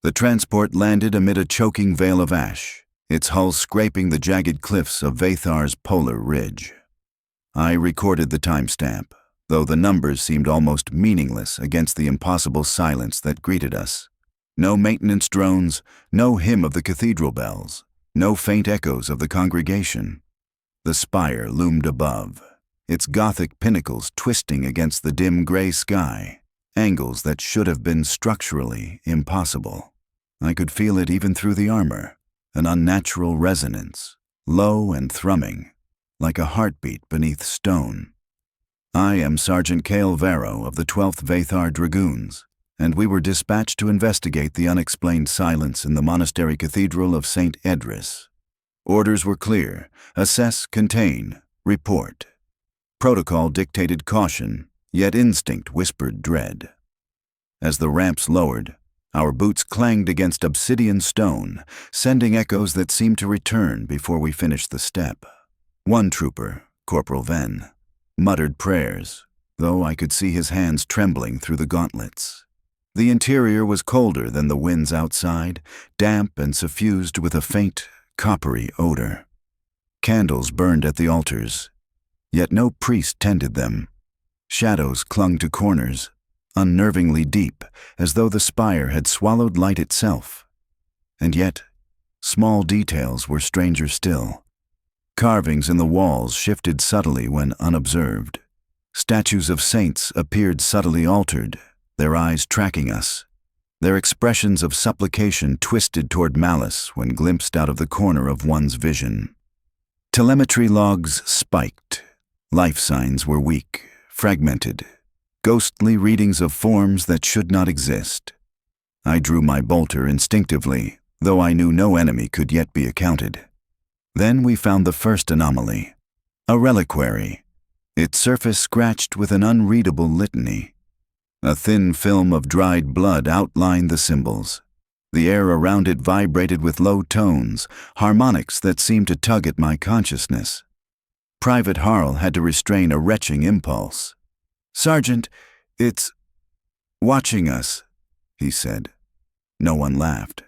The transport landed amid a choking veil of ash, its hull scraping the jagged cliffs of Vathar's polar ridge. I recorded the timestamp, though the numbers seemed almost meaningless against the impossible silence that greeted us. No maintenance drones, no hymn of the cathedral bells, no faint echoes of the congregation. The spire loomed above, its Gothic pinnacles twisting against the dim gray sky, angles that should have been structurally impossible. I could feel it even through the armor, an unnatural resonance, low and thrumming, like a heartbeat beneath stone. I am Sergeant Cale Varro of the 12th Vathar Dragoons, and we were dispatched to investigate the unexplained silence in the monastery cathedral of St. Edris. Orders were clear: assess, contain, report. Protocol dictated caution, yet instinct whispered dread. As the ramps lowered, our boots clanged against obsidian stone, sending echoes that seemed to return before we finished the step. One trooper, Corporal Venn, muttered prayers, though I could see his hands trembling through the gauntlets. The interior was colder than the winds outside, damp and suffused with a faint, coppery odor. Candles burned at the altars, yet no priest tended them. Shadows clung to corners, unnervingly deep, as though the spire had swallowed light itself. And yet, small details were stranger still. Carvings in the walls shifted subtly when unobserved. Statues of saints appeared subtly altered, their eyes tracking us, their expressions of supplication twisted toward malice when glimpsed out of the corner of one's vision. Telemetry logs spiked. Life signs were weak, fragmented, ghostly readings of forms that should not exist. I drew my bolter instinctively, though I knew no enemy could yet be accounted. Then we found the first anomaly, a reliquary, its surface scratched with an unreadable litany. A thin film of dried blood outlined the symbols. The air around it vibrated with low tones, harmonics that seemed to tug at my consciousness. Private Harl had to restrain a retching impulse. "Sergeant, it's watching us," he said. No one laughed.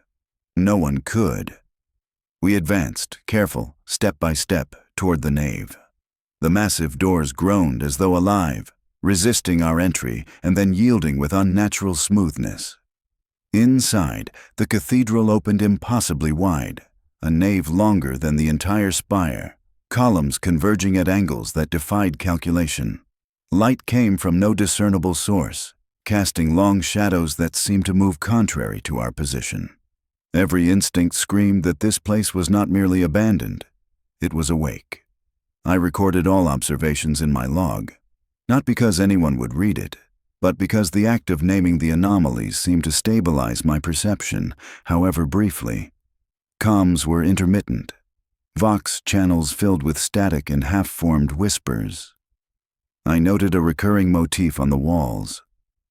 No one could. We advanced, careful, step by step, toward the nave. The massive doors groaned as though alive, resisting our entry and then yielding with unnatural smoothness. Inside, the cathedral opened impossibly wide, a nave longer than the entire spire, columns converging at angles that defied calculation. Light came from no discernible source, casting long shadows that seemed to move contrary to our position. Every instinct screamed that this place was not merely abandoned, it was awake. I recorded all observations in my log, not because anyone would read it, but because the act of naming the anomalies seemed to stabilize my perception, however briefly. Comms were intermittent, Vox channels filled with static and half-formed whispers. I noted a recurring motif on the walls,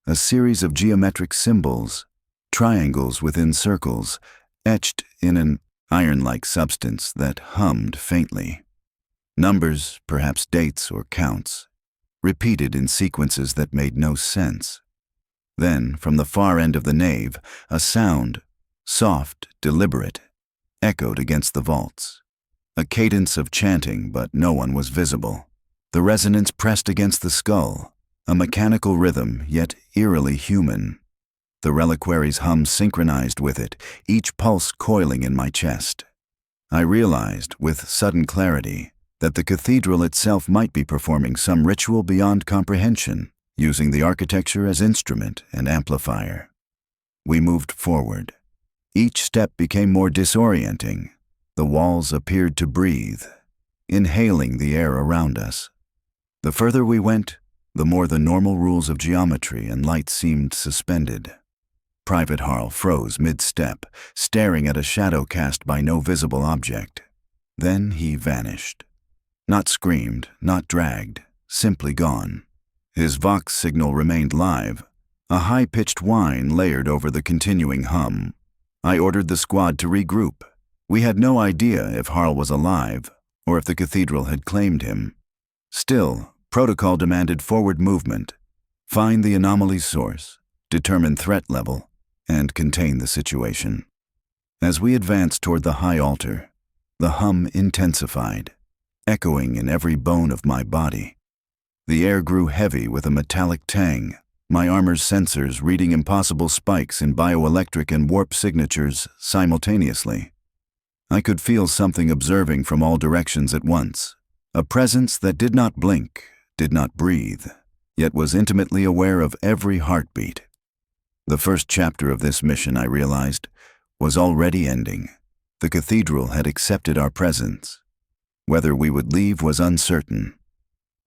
a series of geometric symbols, triangles within circles, etched in an iron-like substance that hummed faintly. Numbers, perhaps dates or counts, repeated in sequences that made no sense. Then, from the far end of the nave, a sound, soft, deliberate, echoed against the vaults. A cadence of chanting, but no one was visible. The resonance pressed against the skull, a mechanical rhythm, yet eerily human. The reliquary's hum synchronized with it, each pulse coiling in my chest. I realized, with sudden clarity, that the cathedral itself might be performing some ritual beyond comprehension, using the architecture as instrument and amplifier. We moved forward. Each step became more disorienting. The walls appeared to breathe, inhaling the air around us. The further we went, the more the normal rules of geometry and light seemed suspended. Private Harl froze mid-step, staring at a shadow cast by no visible object. Then he vanished. Not screamed, not dragged, simply gone. His Vox signal remained live, a high-pitched whine layered over the continuing hum. I ordered the squad to regroup. We had no idea if Harl was alive, or if the cathedral had claimed him. Still, protocol demanded forward movement, find the anomaly's source, determine threat level, and contain the situation. As we advanced toward the high altar, the hum intensified, echoing in every bone of my body. The air grew heavy with a metallic tang, my armor's sensors reading impossible spikes in bioelectric and warp signatures simultaneously. I could feel something observing from all directions at once, a presence that did not blink, did not breathe, yet was intimately aware of every heartbeat. The first chapter of this mission, I realized, was already ending. The cathedral had accepted our presence. Whether we would leave was uncertain.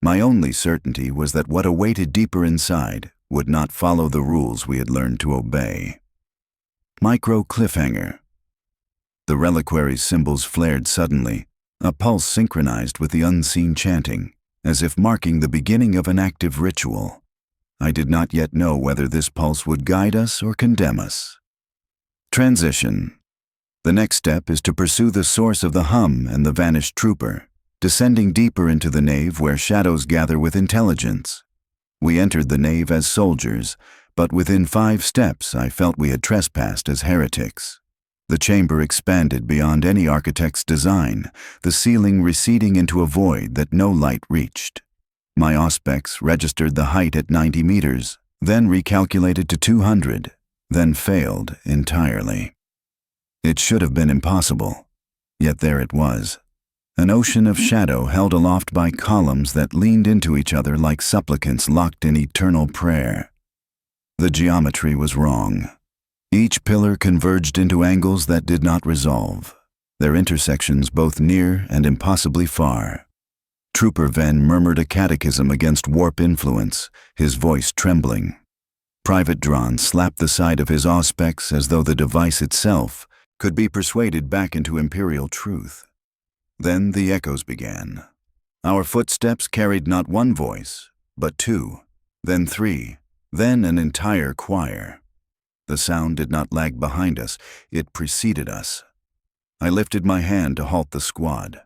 My only certainty was that what awaited deeper inside would not follow the rules we had learned to obey. Micro cliffhanger. The reliquary's symbols flared suddenly, a pulse synchronized with the unseen chanting, as if marking the beginning of an active ritual. I did not yet know whether this pulse would guide us or condemn us. Transition. The next step is to pursue the source of the hum and the vanished trooper, descending deeper into the nave where shadows gather with intelligence. We entered the nave as soldiers, but within 5 steps I felt we had trespassed as heretics. The chamber expanded beyond any architect's design, the ceiling receding into a void that no light reached. My auspex registered the height at 90 meters, then recalculated to 200, then failed entirely. It should have been impossible, yet there it was. An ocean of shadow held aloft by columns that leaned into each other like supplicants locked in eternal prayer. The geometry was wrong. Each pillar converged into angles that did not resolve, their intersections both near and impossibly far. Trooper Venn murmured a catechism against warp influence, his voice trembling. Private Dron slapped the side of his auspex as though the device itself could be persuaded back into Imperial truth. Then the echoes began. Our footsteps carried not one voice, but 2, then 3, then an entire choir. The sound did not lag behind us, it preceded us. I lifted my hand to halt the squad.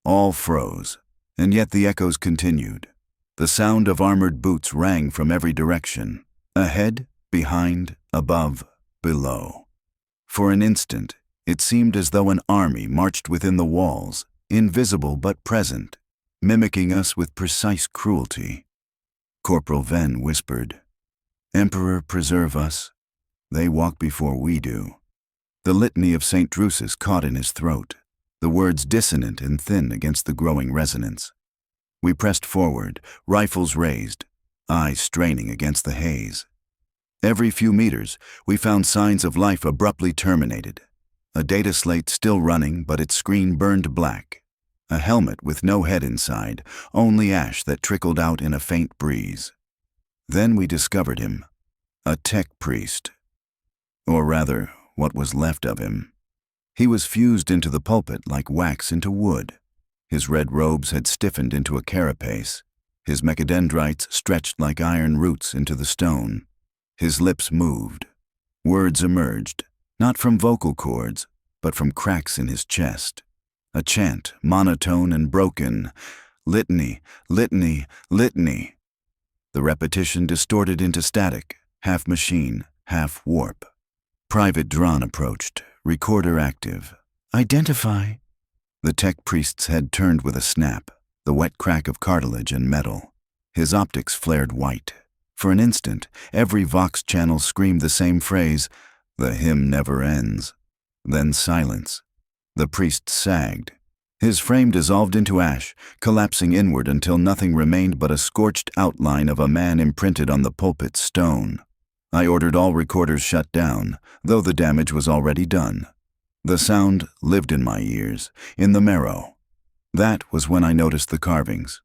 All froze, and yet the echoes continued. The sound of armored boots rang from every direction, ahead, behind, above, below. For an instant, it seemed as though an army marched within the walls, invisible but present, mimicking us with precise cruelty. Corporal Venn whispered, "Emperor, preserve us. They walk before we do." The litany of St. Drusus caught in his throat, the words dissonant and thin against the growing resonance. We pressed forward, rifles raised, eyes straining against the haze. Every few meters, we found signs of life abruptly terminated. A data slate still running, but its screen burned black. A helmet with no head inside, only ash that trickled out in a faint breeze. Then we discovered him, a tech priest. Or rather, what was left of him. He was fused into the pulpit like wax into wood. His red robes had stiffened into a carapace. His mechadendrites stretched like iron roots into the stone. His lips moved. Words emerged, not from vocal cords, but from cracks in his chest. A chant, monotone and broken. Litany, litany, litany. The repetition distorted into static, half machine, half warp. Private Dron approached, recorder active. "Identify." The tech priest's head turned with a snap, the wet crack of cartilage and metal. His optics flared white. For an instant, every Vox channel screamed the same phrase, "The hymn never ends." Then silence. The priest sagged. His frame dissolved into ash, collapsing inward until nothing remained but a scorched outline of a man imprinted on the pulpit's stone. I ordered all recorders shut down, though the damage was already done. The sound lived in my ears, in the marrow. That was when I noticed the carvings.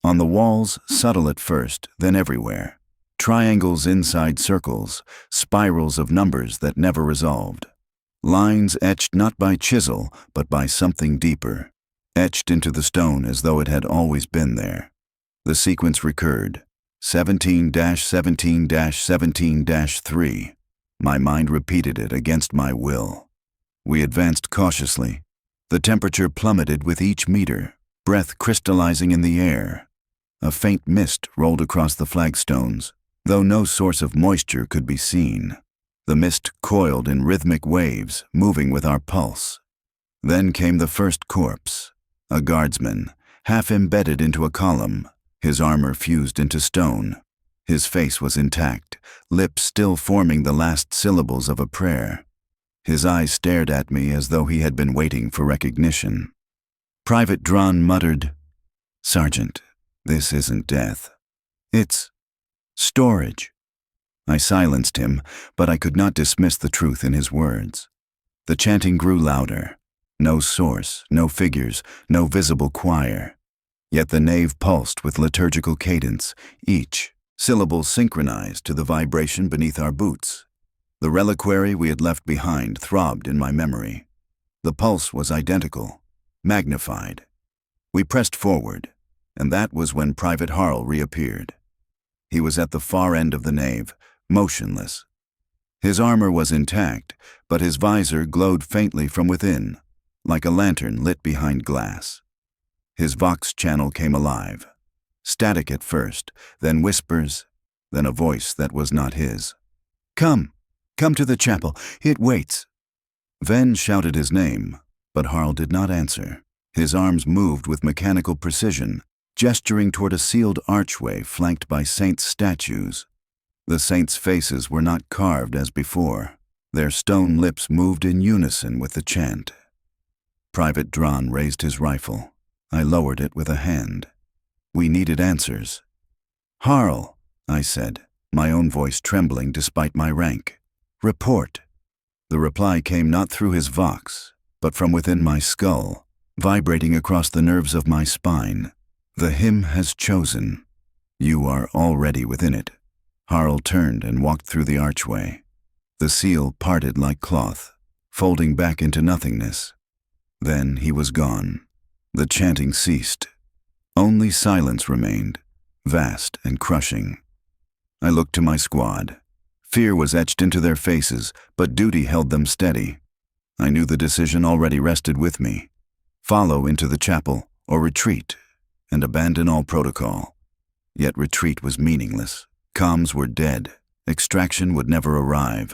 On the walls, subtle at first, then everywhere. Triangles inside circles, spirals of numbers that never resolved. Lines etched not by chisel, but by something deeper, etched into the stone as though it had always been there. The sequence recurred. 17-17-17-3. My mind repeated it against my will. We advanced cautiously. The temperature plummeted with each meter, breath crystallizing in the air. A faint mist rolled across the flagstones, though no source of moisture could be seen. The mist coiled in rhythmic waves, moving with our pulse. Then came the first corpse, a guardsman, half embedded into a column, his armor fused into stone. His face was intact, lips still forming the last syllables of a prayer. His eyes stared at me as though he had been waiting for recognition. Private Dron muttered, "Sergeant, this isn't death. It's storage." I silenced him, but I could not dismiss the truth in his words. The chanting grew louder. No source, no figures, no visible choir. Yet the nave pulsed with liturgical cadence, each syllable synchronized to the vibration beneath our boots. The reliquary we had left behind throbbed in my memory. The pulse was identical, magnified. We pressed forward, and that was when Private Harl reappeared. He was at the far end of the nave, motionless. His armor was intact, but his visor glowed faintly from within, like a lantern lit behind glass. His vox channel came alive. Static at first, then whispers, then a voice that was not his. Come to the chapel, it waits." Ven shouted his name, but Harl did not answer. His arms moved with mechanical precision, gesturing toward a sealed archway flanked by saints' statues. The saints' faces were not carved as before. Their stone lips moved in unison with the chant. Private Dron raised his rifle. I lowered it with a hand. We needed answers. "Harl," I said, my own voice trembling despite my rank. "Report." The reply came not through his vox, but from within my skull, vibrating across the nerves of my spine. "The hymn has chosen. You are already within it." Harl turned and walked through the archway. The seal parted like cloth, folding back into nothingness. Then he was gone. The chanting ceased. Only silence remained, vast and crushing. I looked to my squad. Fear was etched into their faces, but duty held them steady. I knew the decision already rested with me. Follow into the chapel, or retreat, and abandon all protocol. Yet retreat was meaningless. Comms were dead. Extraction would never arrive.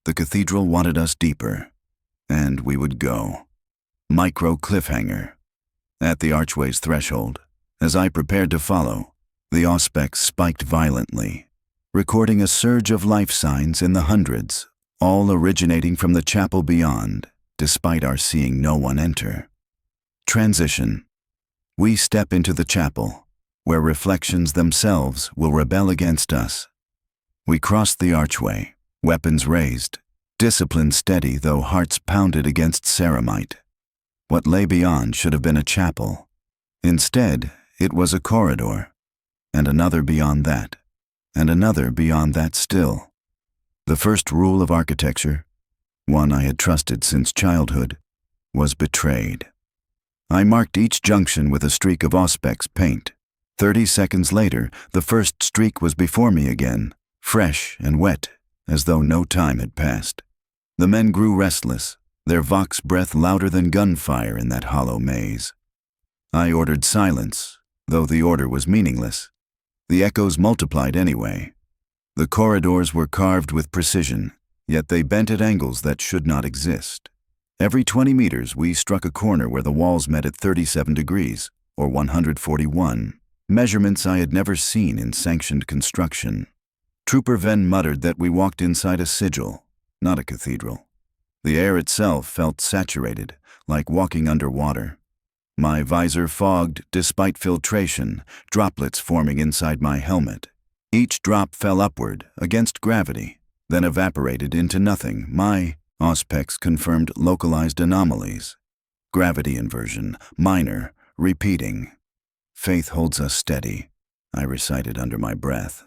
The cathedral wanted us deeper, and we would go. Micro cliffhanger. At the archway's threshold, as I prepared to follow, the auspex spiked violently, recording a surge of life signs in the hundreds, all originating from the chapel beyond, despite our seeing no one enter. Transition. We step into the chapel, where reflections themselves will rebel against us. We crossed the archway, weapons raised, discipline steady though hearts pounded against ceramite. What lay beyond should have been a chapel. Instead, it was a corridor, and another beyond that, and another beyond that still. The first rule of architecture, one I had trusted since childhood, was betrayed. I marked each junction with a streak of auspex paint. 30 seconds later, the first streak was before me again, fresh and wet, as though no time had passed. The men grew restless, their vox breath louder than gunfire in that hollow maze. I ordered silence, though the order was meaningless. The echoes multiplied anyway. The corridors were carved with precision, yet they bent at angles that should not exist. Every 20 meters we struck a corner where the walls met at 37 degrees, or 141, measurements I had never seen in sanctioned construction. Trooper Ven muttered that we walked inside a sigil, not a cathedral. The air itself felt saturated, like walking underwater. My visor fogged despite filtration, droplets forming inside my helmet. Each drop fell upward, against gravity, then evaporated into nothing. My auspex confirmed localized anomalies. Gravity inversion, minor, repeating. "Faith holds us steady," I recited under my breath.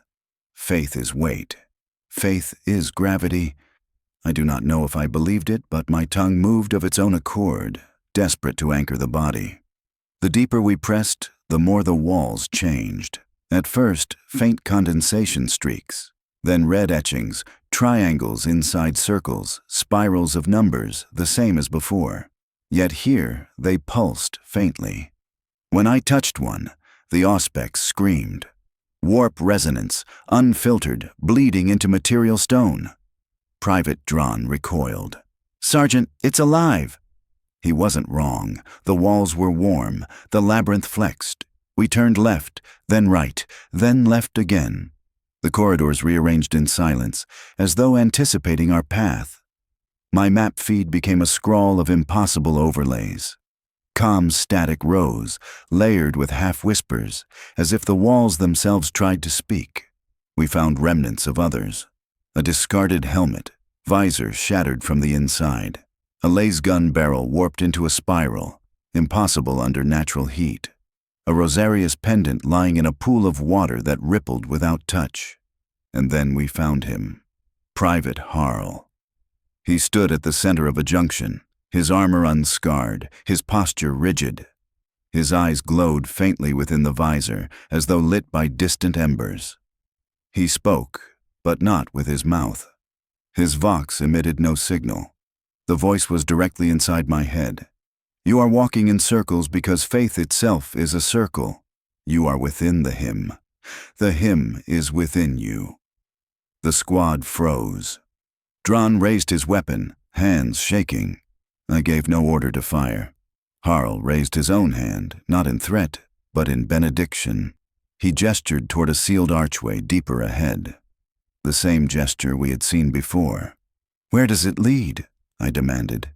Faith is weight. Faith is gravity. I do not know if I believed it, but my tongue moved of its own accord, desperate to anchor the body. The deeper we pressed, the more the walls changed. At first, faint condensation streaks, then red etchings, triangles inside circles, spirals of numbers, the same as before. Yet here, they pulsed faintly. When I touched one, the auspex screamed. Warp resonance, unfiltered, bleeding into material stone. Private Dron recoiled. "Sergeant, it's alive!" He wasn't wrong. The walls were warm. The labyrinth flexed. We turned left, then right, then left again. The corridors rearranged in silence, as though anticipating our path. My map feed became a scrawl of impossible overlays. Calm static rose, layered with half-whispers, as if the walls themselves tried to speak. We found remnants of others. A discarded helmet, visor shattered from the inside. A laser gun barrel warped into a spiral, impossible under natural heat. A rosarius pendant lying in a pool of water that rippled without touch. And then we found him. Private Harl. He stood at the center of a junction, his armor unscarred, his posture rigid. His eyes glowed faintly within the visor, as though lit by distant embers. He spoke, but not with his mouth. His vox emitted no signal. The voice was directly inside my head. "You are walking in circles because faith itself is a circle. You are within the hymn. The hymn is within you." The squad froze. Dron raised his weapon, hands shaking. I gave no order to fire. Harl raised his own hand, not in threat, but in benediction. He gestured toward a sealed archway deeper ahead. The same gesture we had seen before. "Where does it lead?" I demanded.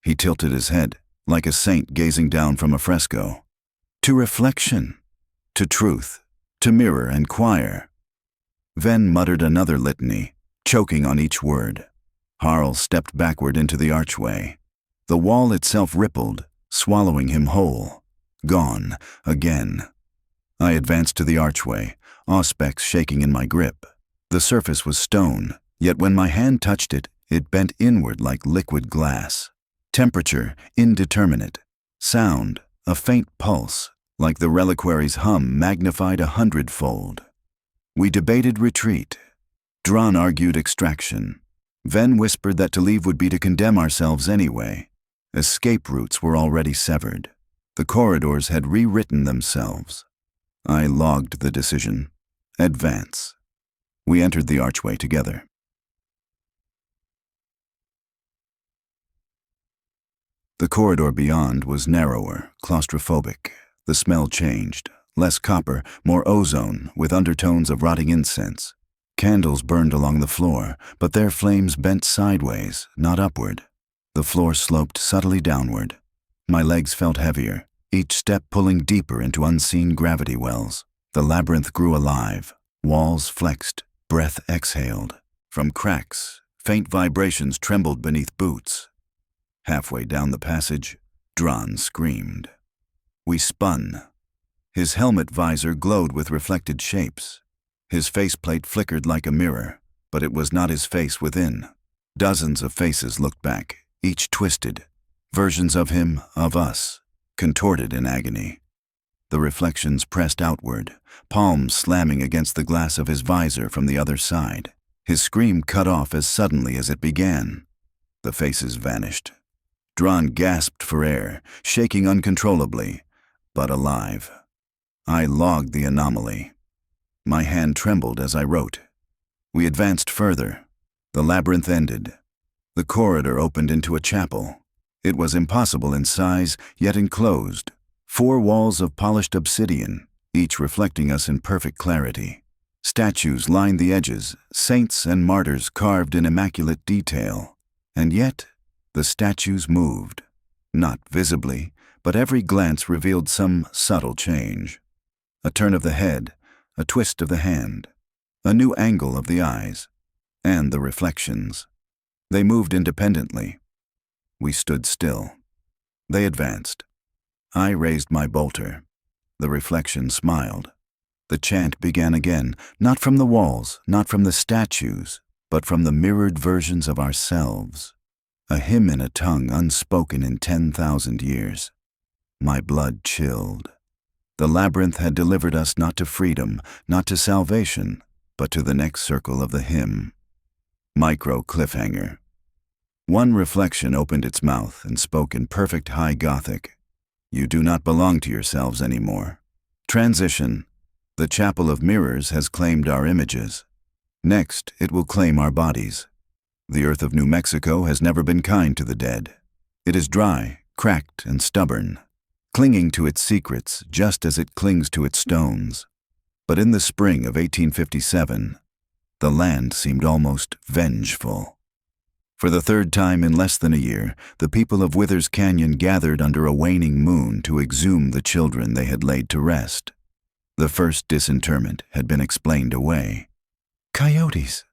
He tilted his head, like a saint gazing down from a fresco. "To reflection, to truth, to mirror and choir." Ven muttered another litany, choking on each word. Harl stepped backward into the archway. The wall itself rippled, swallowing him whole. Gone, again. I advanced to the archway, auspex shaking in my grip. The surface was stone, yet when my hand touched it, it bent inward like liquid glass. Temperature, indeterminate. Sound, a faint pulse, like the reliquary's hum magnified 100-fold. We debated retreat. Dron argued extraction. Ven whispered that to leave would be to condemn ourselves anyway. Escape routes were already severed. The corridors had rewritten themselves. I logged the decision. Advance. We entered the archway together. The corridor beyond was narrower, claustrophobic. The smell changed. Less copper, more ozone, with undertones of rotting incense. Candles burned along the floor, but their flames bent sideways, not upward. The floor sloped subtly downward. My legs felt heavier, each step pulling deeper into unseen gravity wells. The labyrinth grew alive. Walls flexed, breath exhaled. From cracks, faint vibrations trembled beneath boots. Halfway down the passage, Dron screamed. We spun. His helmet visor glowed with reflected shapes. His faceplate flickered like a mirror, but it was not his face within. Dozens of faces looked back, each twisted. Versions of him, of us, contorted in agony. The reflections pressed outward, palms slamming against the glass of his visor from the other side. His scream cut off as suddenly as it began. The faces vanished. Dron gasped for air, shaking uncontrollably, but alive. I logged the anomaly. My hand trembled as I wrote. We advanced further. The labyrinth ended. The corridor opened into a chapel. It was impossible in size, yet enclosed. 4 walls of polished obsidian, each reflecting us in perfect clarity. Statues lined the edges, saints and martyrs carved in immaculate detail. And yet, the statues moved. Not visibly, but every glance revealed some subtle change. A turn of the head, a twist of the hand, a new angle of the eyes, and the reflections. They moved independently. We stood still. They advanced. I raised my bolter. The reflection smiled. The chant began again, not from the walls, not from the statues, but from the mirrored versions of ourselves. A hymn in a tongue unspoken in 10,000 years. My blood chilled. The labyrinth had delivered us not to freedom, not to salvation, but to the next circle of the hymn. Micro cliffhanger. One reflection opened its mouth and spoke in perfect high Gothic. You do not belong to yourselves anymore. Transition. The Chapel of Mirrors has claimed our images. Next, it will claim our bodies. The earth of New Mexico has never been kind to the dead. It is dry, cracked, and stubborn, clinging to its secrets just as it clings to its stones. But in the spring of 1857, the land seemed almost vengeful. For the third time in less than a year, the people of Withers Canyon gathered under a waning moon to exhume the children they had laid to rest. The first disinterment had been explained away. "Coyotes,"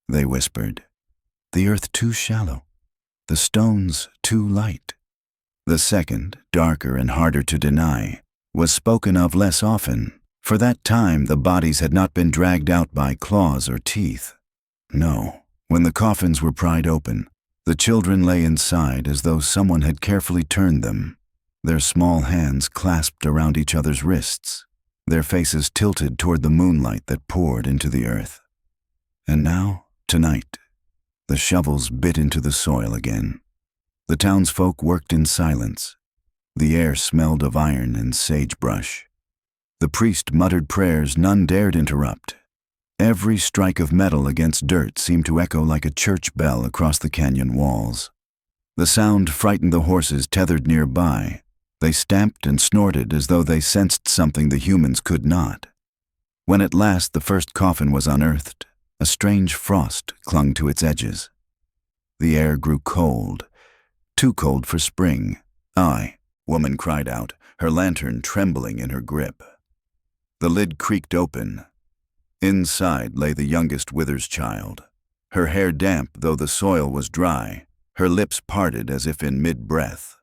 they whispered. "The earth too shallow. The stones too light." The second, darker and harder to deny, was spoken of less often. For that time, the bodies had not been dragged out by claws or teeth. No. When the coffins were pried open, the children lay inside as though someone had carefully turned them, their small hands clasped around each other's wrists, their faces tilted toward the moonlight that poured into the earth. And now, tonight, the shovels bit into the soil again. The townsfolk worked in silence. The air smelled of iron and sagebrush. The priest muttered prayers none dared interrupt. Every strike of metal against dirt seemed to echo like a church bell across the canyon walls. The sound frightened the horses tethered nearby. They stamped and snorted as though they sensed something the humans could not. When at last the first coffin was unearthed, a strange frost clung to its edges. The air grew cold, too cold for spring. "Aye," woman cried out, her lantern trembling in her grip. The lid creaked open. Inside lay the youngest Withers child, her hair damp though the soil was dry, her lips parted as if in mid-breath.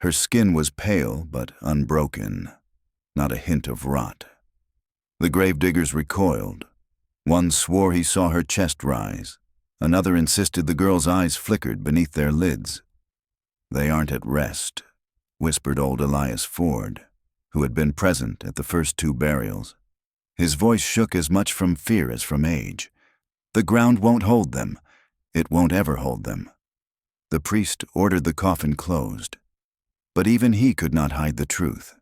Her skin was pale but unbroken, not a hint of rot. The gravediggers recoiled. One swore he saw her chest rise. Another insisted the girl's eyes flickered beneath their lids. "They aren't at rest," whispered old Elias Ford, who had been present at the first two burials. His voice shook as much from fear as from age. "The ground won't hold them. It won't ever hold them." The priest ordered the coffin closed. But even he could not hide the truth.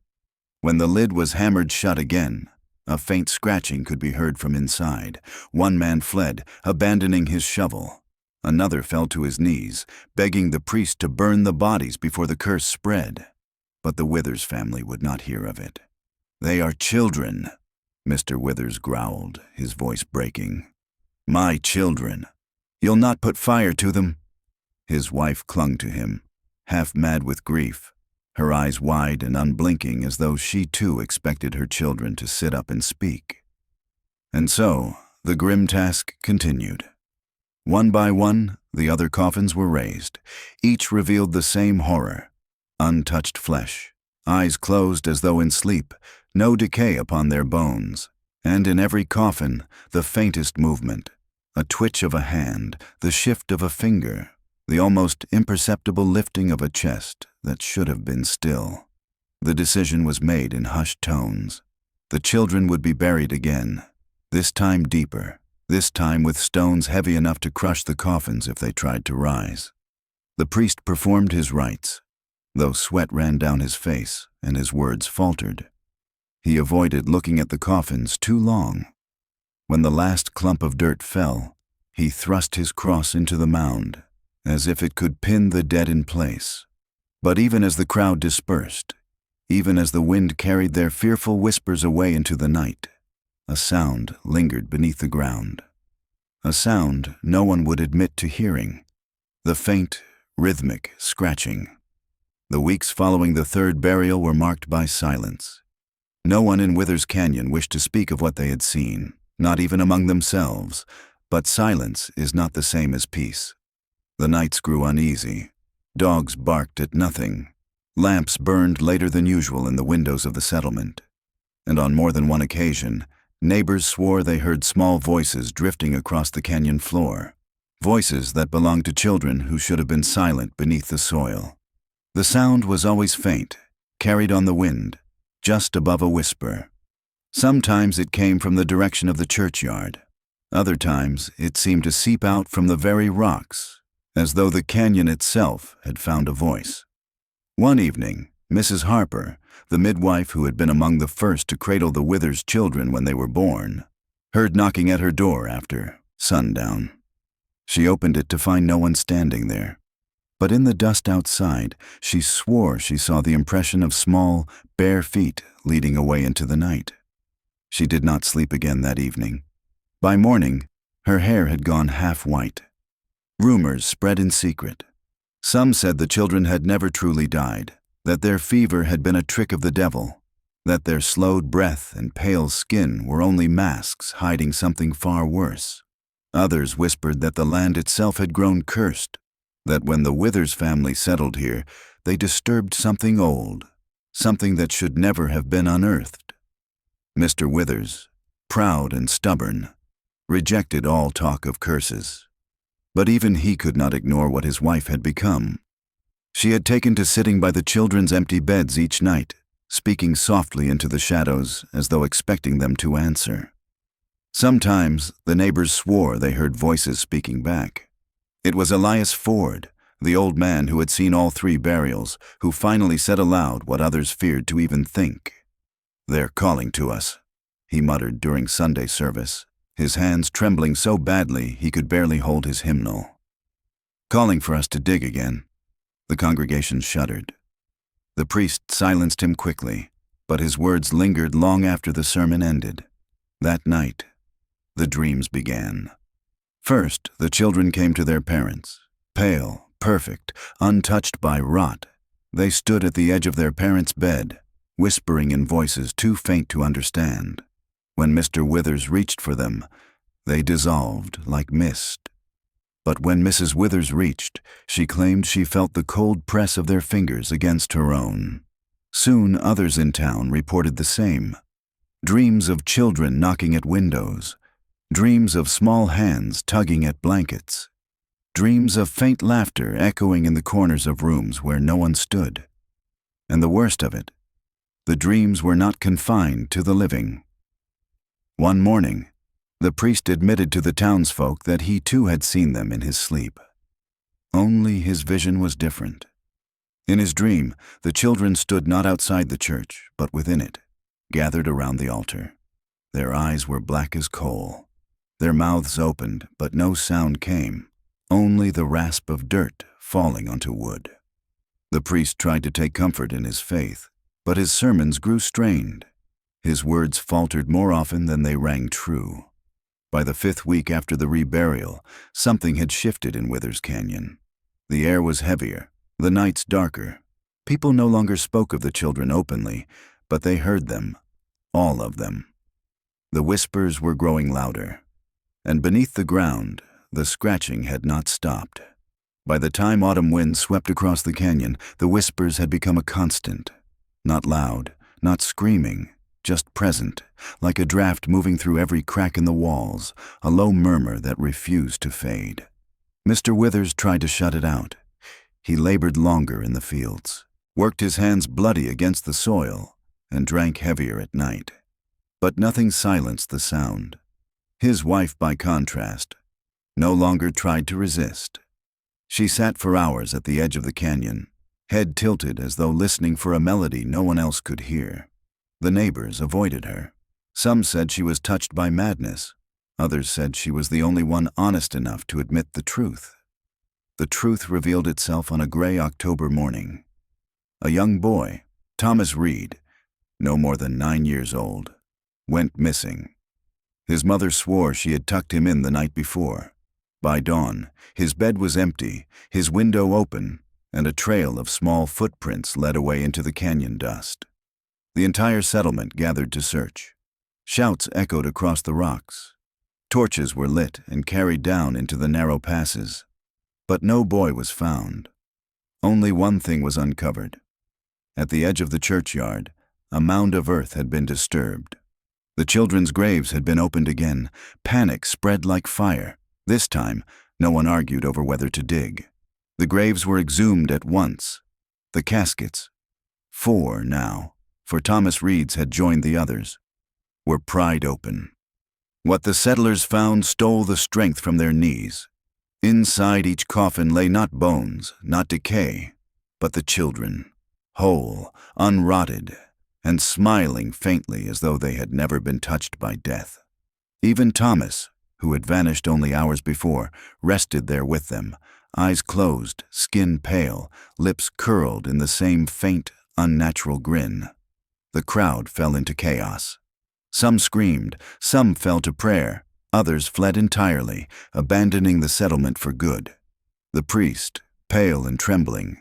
When the lid was hammered shut again, a faint scratching could be heard from inside. One man fled, abandoning his shovel. Another fell to his knees, begging the priest to burn the bodies before the curse spread. But the Withers family would not hear of it. "They are children," Mr. Withers growled, his voice breaking. "My children. You'll not put fire to them?" His wife clung to him, half mad with grief, her eyes wide and unblinking as though she too expected her children to sit up and speak. And so, the grim task continued. One by one, the other coffins were raised. Each revealed the same horror. Untouched flesh, eyes closed as though in sleep, no decay upon their bones, and in every coffin, the faintest movement, a twitch of a hand, the shift of a finger, the almost imperceptible lifting of a chest that should have been still. The decision was made in hushed tones. The children would be buried again, this time deeper, this time with stones heavy enough to crush the coffins if they tried to rise. The priest performed his rites, though sweat ran down his face and his words faltered. He avoided looking at the coffins too long. When the last clump of dirt fell, he thrust his cross into the mound, as if it could pin the dead in place. But even as the crowd dispersed, even as the wind carried their fearful whispers away into the night, a sound lingered beneath the ground. A sound no one would admit to hearing. The faint, rhythmic scratching. The weeks following the third burial were marked by silence. No one in Withers Canyon wished to speak of what they had seen, not even among themselves, but silence is not the same as peace. The nights grew uneasy. Dogs barked at nothing. Lamps burned later than usual in the windows of the settlement. And on more than one occasion, neighbors swore they heard small voices drifting across the canyon floor, voices that belonged to children who should have been silent beneath the soil. The sound was always faint, carried on the wind, just above a whisper. Sometimes it came from the direction of the churchyard. Other times it seemed to seep out from the very rocks, as though the canyon itself had found a voice. One evening, Mrs. Harper, the midwife who had been among the first to cradle the Withers children when they were born, heard knocking at her door after sundown. She opened it to find no one standing there. But in the dust outside, she swore she saw the impression of small, bare feet leading away into the night. She did not sleep again that evening. By morning, her hair had gone half white. Rumors spread in secret. Some said the children had never truly died, that their fever had been a trick of the devil, that their slowed breath and pale skin were only masks hiding something far worse. Others whispered that the land itself had grown cursed, that when the Withers family settled here, they disturbed something old, something that should never have been unearthed. Mr. Withers, proud and stubborn, rejected all talk of curses. But even he could not ignore what his wife had become. She had taken to sitting by the children's empty beds each night, speaking softly into the shadows as though expecting them to answer. Sometimes the neighbors swore they heard voices speaking back. It was Elias Ford, the old man who had seen all 3 burials, who finally said aloud what others feared to even think. "They're calling to us," he muttered during Sunday service, his hands trembling so badly he could barely hold his hymnal. "Calling for us to dig again." The congregation shuddered. The priest silenced him quickly, but his words lingered long after the sermon ended. That night, the dreams began. First, the children came to their parents. Pale, perfect, untouched by rot, they stood at the edge of their parents' bed, whispering in voices too faint to understand. When Mr. Withers reached for them, they dissolved like mist. But when Mrs. Withers reached, she claimed she felt the cold press of their fingers against her own. Soon others in town reported the same. Dreams of children knocking at windows, dreams of small hands tugging at blankets, dreams of faint laughter echoing in the corners of rooms where no one stood. And the worst of it, the dreams were not confined to the living. One morning, the priest admitted to the townsfolk that he too had seen them in his sleep. Only his vision was different. In his dream, the children stood not outside the church, but within it, gathered around the altar. Their eyes were black as coal. Their mouths opened, but no sound came, only the rasp of dirt falling onto wood. The priest tried to take comfort in his faith, but his sermons grew strained. His words faltered more often than they rang true. By the 5th week after the reburial, something had shifted in Withers Canyon. The air was heavier, the nights darker. People no longer spoke of the children openly, but they heard them, all of them. The whispers were growing louder, and beneath the ground, the scratching had not stopped. By the time autumn winds swept across the canyon, the whispers had become a constant. Not loud, not screaming, just present, like a draft moving through every crack in the walls, a low murmur that refused to fade. Mr. Withers tried to shut it out. He labored longer in the fields, worked his hands bloody against the soil, and drank heavier at night. But nothing silenced the sound. His wife, by contrast, no longer tried to resist. She sat for hours at the edge of the canyon, head tilted as though listening for a melody no one else could hear. The neighbors avoided her. Some said she was touched by madness. Others said she was the only one honest enough to admit the truth. The truth revealed itself on a gray October morning. A young boy, Thomas Reed, no more than 9 years old, went missing. His mother swore she had tucked him in the night before. By dawn, his bed was empty, his window open, and a trail of small footprints led away into the canyon dust. The entire settlement gathered to search. Shouts echoed across the rocks. Torches were lit and carried down into the narrow passes. But no boy was found. Only one thing was uncovered. At the edge of the churchyard, a mound of earth had been disturbed. The children's graves had been opened again. Panic spread like fire. This time, no one argued over whether to dig. The graves were exhumed at once. The caskets, 4 now, for Thomas Reed's had joined the others, were pried open. What the settlers found stole the strength from their knees. Inside each coffin lay not bones, not decay, but the children, whole, unrotted, and smiling faintly as though they had never been touched by death. Even Thomas, who had vanished only hours before, rested there with them, eyes closed, skin pale, lips curled in the same faint, unnatural grin. The crowd fell into chaos. Some screamed, some fell to prayer, others fled entirely, abandoning the settlement for good. The priest, pale and trembling,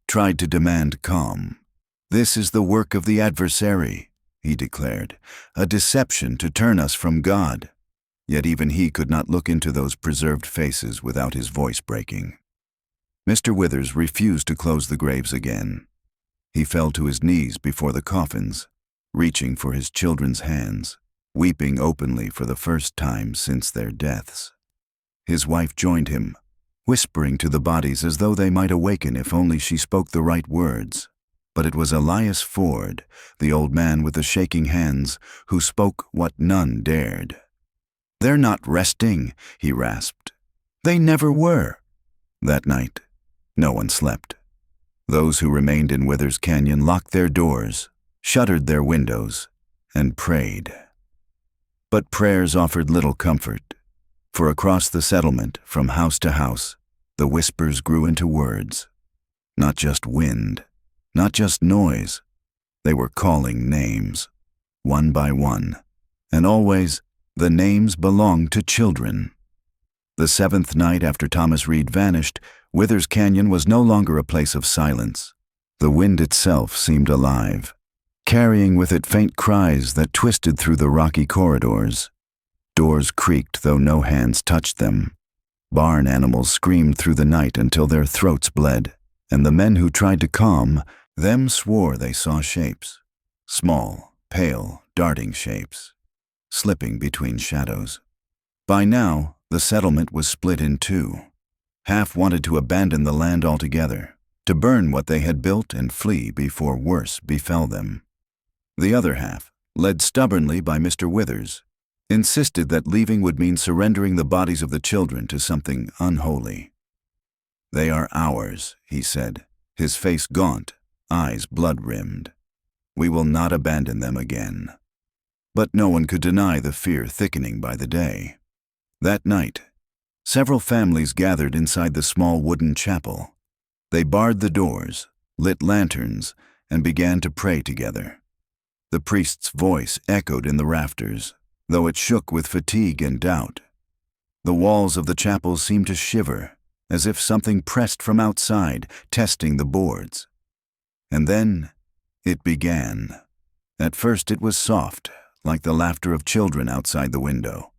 tried to demand calm. "This is the work of the adversary," he declared, "a deception to turn us from God." Yet even he could not look into those preserved faces without his voice breaking. Mr. Withers refused to close the graves again. He fell to his knees before the coffins, reaching for his children's hands, weeping openly for the first time since their deaths. His wife joined him, whispering to the bodies as though they might awaken if only she spoke the right words. But it was Elias Ford, the old man with the shaking hands, who spoke what none dared. "They're not resting," he rasped. "They never were." That night, no one slept. Those who remained in Withers Canyon locked their doors, shuttered their windows, and prayed. But prayers offered little comfort, for across the settlement, from house to house, the whispers grew into words. Not just wind, not just noise. They were calling names, one by one, and always the names belonged to children. The seventh night after Thomas Reed vanished, Withers Canyon was no longer a place of silence. The wind itself seemed alive, carrying with it faint cries that twisted through the rocky corridors. Doors creaked though no hands touched them. Barn animals screamed through the night until their throats bled, and the men who tried to calm them swore they saw shapes. Small, pale, darting shapes, slipping between shadows. By now, the settlement was split in two. Half wanted to abandon the land altogether, to burn what they had built and flee before worse befell them. The other half, led stubbornly by Mr. Withers, insisted that leaving would mean surrendering the bodies of the children to something unholy. "They are ours," he said, his face gaunt, eyes blood-rimmed. "We will not abandon them again." But no one could deny the fear thickening by the day. That night, several families gathered inside the small wooden chapel. They barred the doors, lit lanterns, and began to pray together. The priest's voice echoed in the rafters, though it shook with fatigue and doubt. The walls of the chapel seemed to shiver, as if something pressed from outside, testing the boards. And then it began. At first it was soft, like the laughter of children outside the window.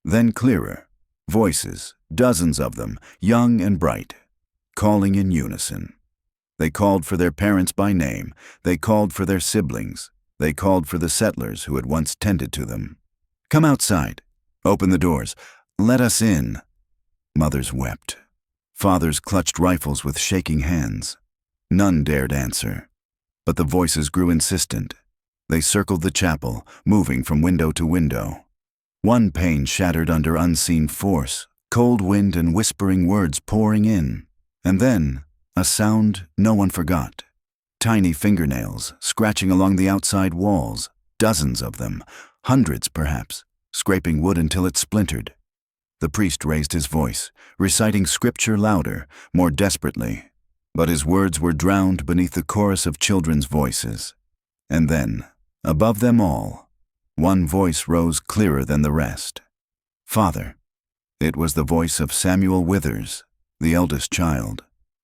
Then clearer, voices, dozens of them, young and bright, calling in unison. They called for their parents by name. They called for their siblings. They called for the settlers who had once tended to them. "Come outside. Open the doors. Let us in." Mothers wept. Fathers clutched rifles with shaking hands. None dared answer. But the voices grew insistent. They circled the chapel, moving from window to window. One pane shattered under unseen force, cold wind and whispering words pouring in. And then, a sound no one forgot. Tiny fingernails scratching along the outside walls, dozens of them, hundreds perhaps, scraping wood until it splintered. The priest raised his voice, reciting scripture louder, more desperately. But his words were drowned beneath the chorus of children's voices. And then, above them all, one voice rose clearer than the rest. "Father." It was the voice of Samuel Withers, the eldest child,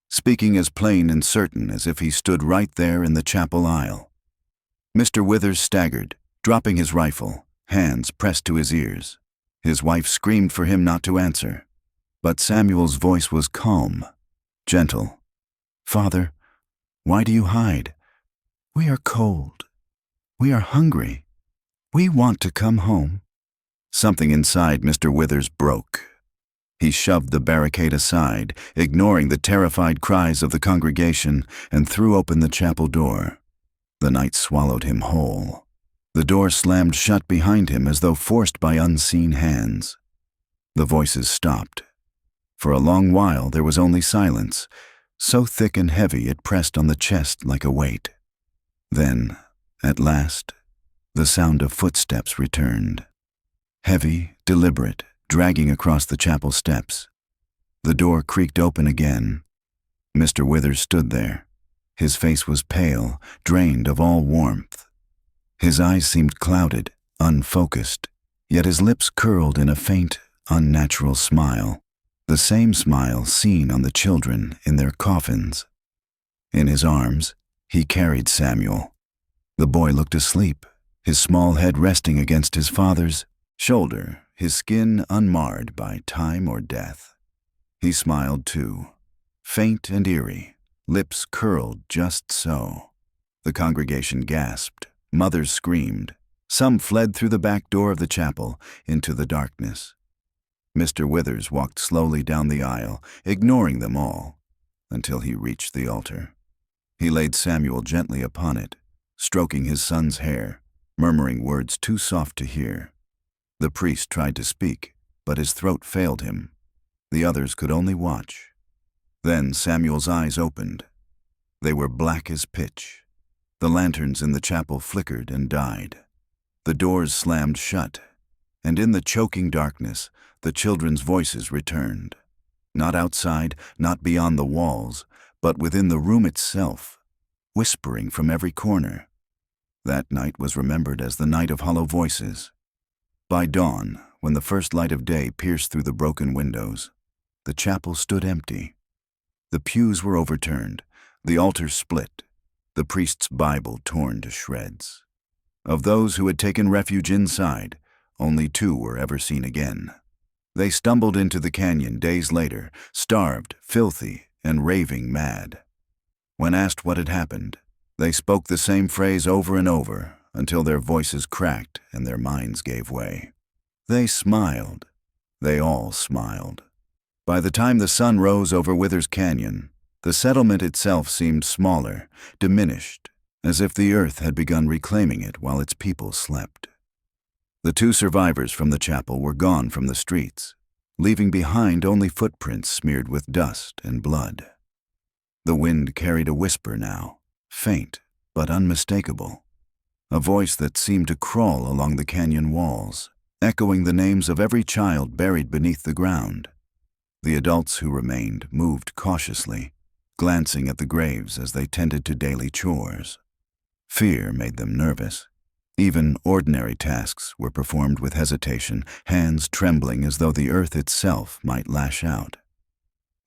speaking as plain and certain as if he stood right there in the chapel aisle. Mr. Withers staggered, dropping his rifle, hands pressed to his ears. His wife screamed for him not to answer. But Samuel's voice was calm, gentle. "Father, why do you hide? We are cold. We are hungry. We want to come home." Something inside Mr. Withers broke. He shoved the barricade aside, ignoring the terrified cries of the congregation, and threw open the chapel door. The night swallowed him whole. The door slammed shut behind him as though forced by unseen hands. The voices stopped. For a long while there was only silence, so thick and heavy it pressed on the chest like a weight. Then, at last, the sound of footsteps returned. Heavy, deliberate, dragging across the chapel steps. The door creaked open again. Mr. Withers stood there. His face was pale, drained of all warmth. His eyes seemed clouded, unfocused, yet his lips curled in a faint, unnatural smile, the same smile seen on the children in their coffins. In his arms, he carried Samuel. The boy looked asleep, his small head resting against his father's shoulder, his skin unmarred by time or death. He smiled too, faint and eerie, lips curled just so. The congregation gasped, mothers screamed. Some fled through the back door of the chapel into the darkness. Mr. Withers walked slowly down the aisle, ignoring them all, until he reached the altar. He laid Samuel gently upon it, stroking his son's hair, murmuring words too soft to hear. The priest tried to speak, but his throat failed him. The others could only watch. Then Samuel's eyes opened. They were black as pitch. The lanterns in the chapel flickered and died. The doors slammed shut, and in the choking darkness, the children's voices returned. Not outside, not beyond the walls, but within the room itself, whispering from every corner. That night was remembered as the night of hollow voices. By dawn, when the first light of day pierced through the broken windows, the chapel stood empty. The pews were overturned, the altar split, the priest's Bible torn to shreds. Of those who had taken refuge inside, only 2 were ever seen again. They stumbled into the canyon days later, starved, filthy, and raving mad. When asked what had happened, they spoke the same phrase over and over until their voices cracked and their minds gave way. They smiled. They all smiled. By the time the sun rose over Withers Canyon, the settlement itself seemed smaller, diminished, as if the earth had begun reclaiming it while its people slept. The 2 survivors from the chapel were gone from the streets, leaving behind only footprints smeared with dust and blood. The wind carried a whisper now, faint but unmistakable, a voice that seemed to crawl along the canyon walls, echoing the names of every child buried beneath the ground. The adults who remained moved cautiously, glancing at the graves as they tended to daily chores. Fear made them nervous. Even ordinary tasks were performed with hesitation, hands trembling as though the earth itself might lash out.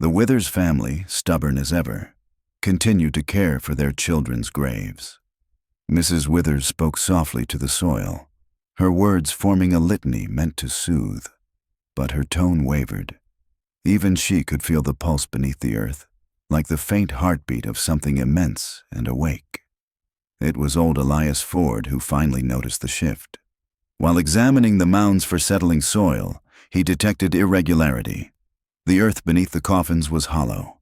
The Withers family, stubborn as ever, continued to care for their children's graves. Mrs. Withers spoke softly to the soil, her words forming a litany meant to soothe, but her tone wavered. Even she could feel the pulse beneath the earth, like the faint heartbeat of something immense and awake. It was old Elias Ford who finally noticed the shift. While examining the mounds for settling soil, he detected irregularity. The earth beneath the coffins was hollow.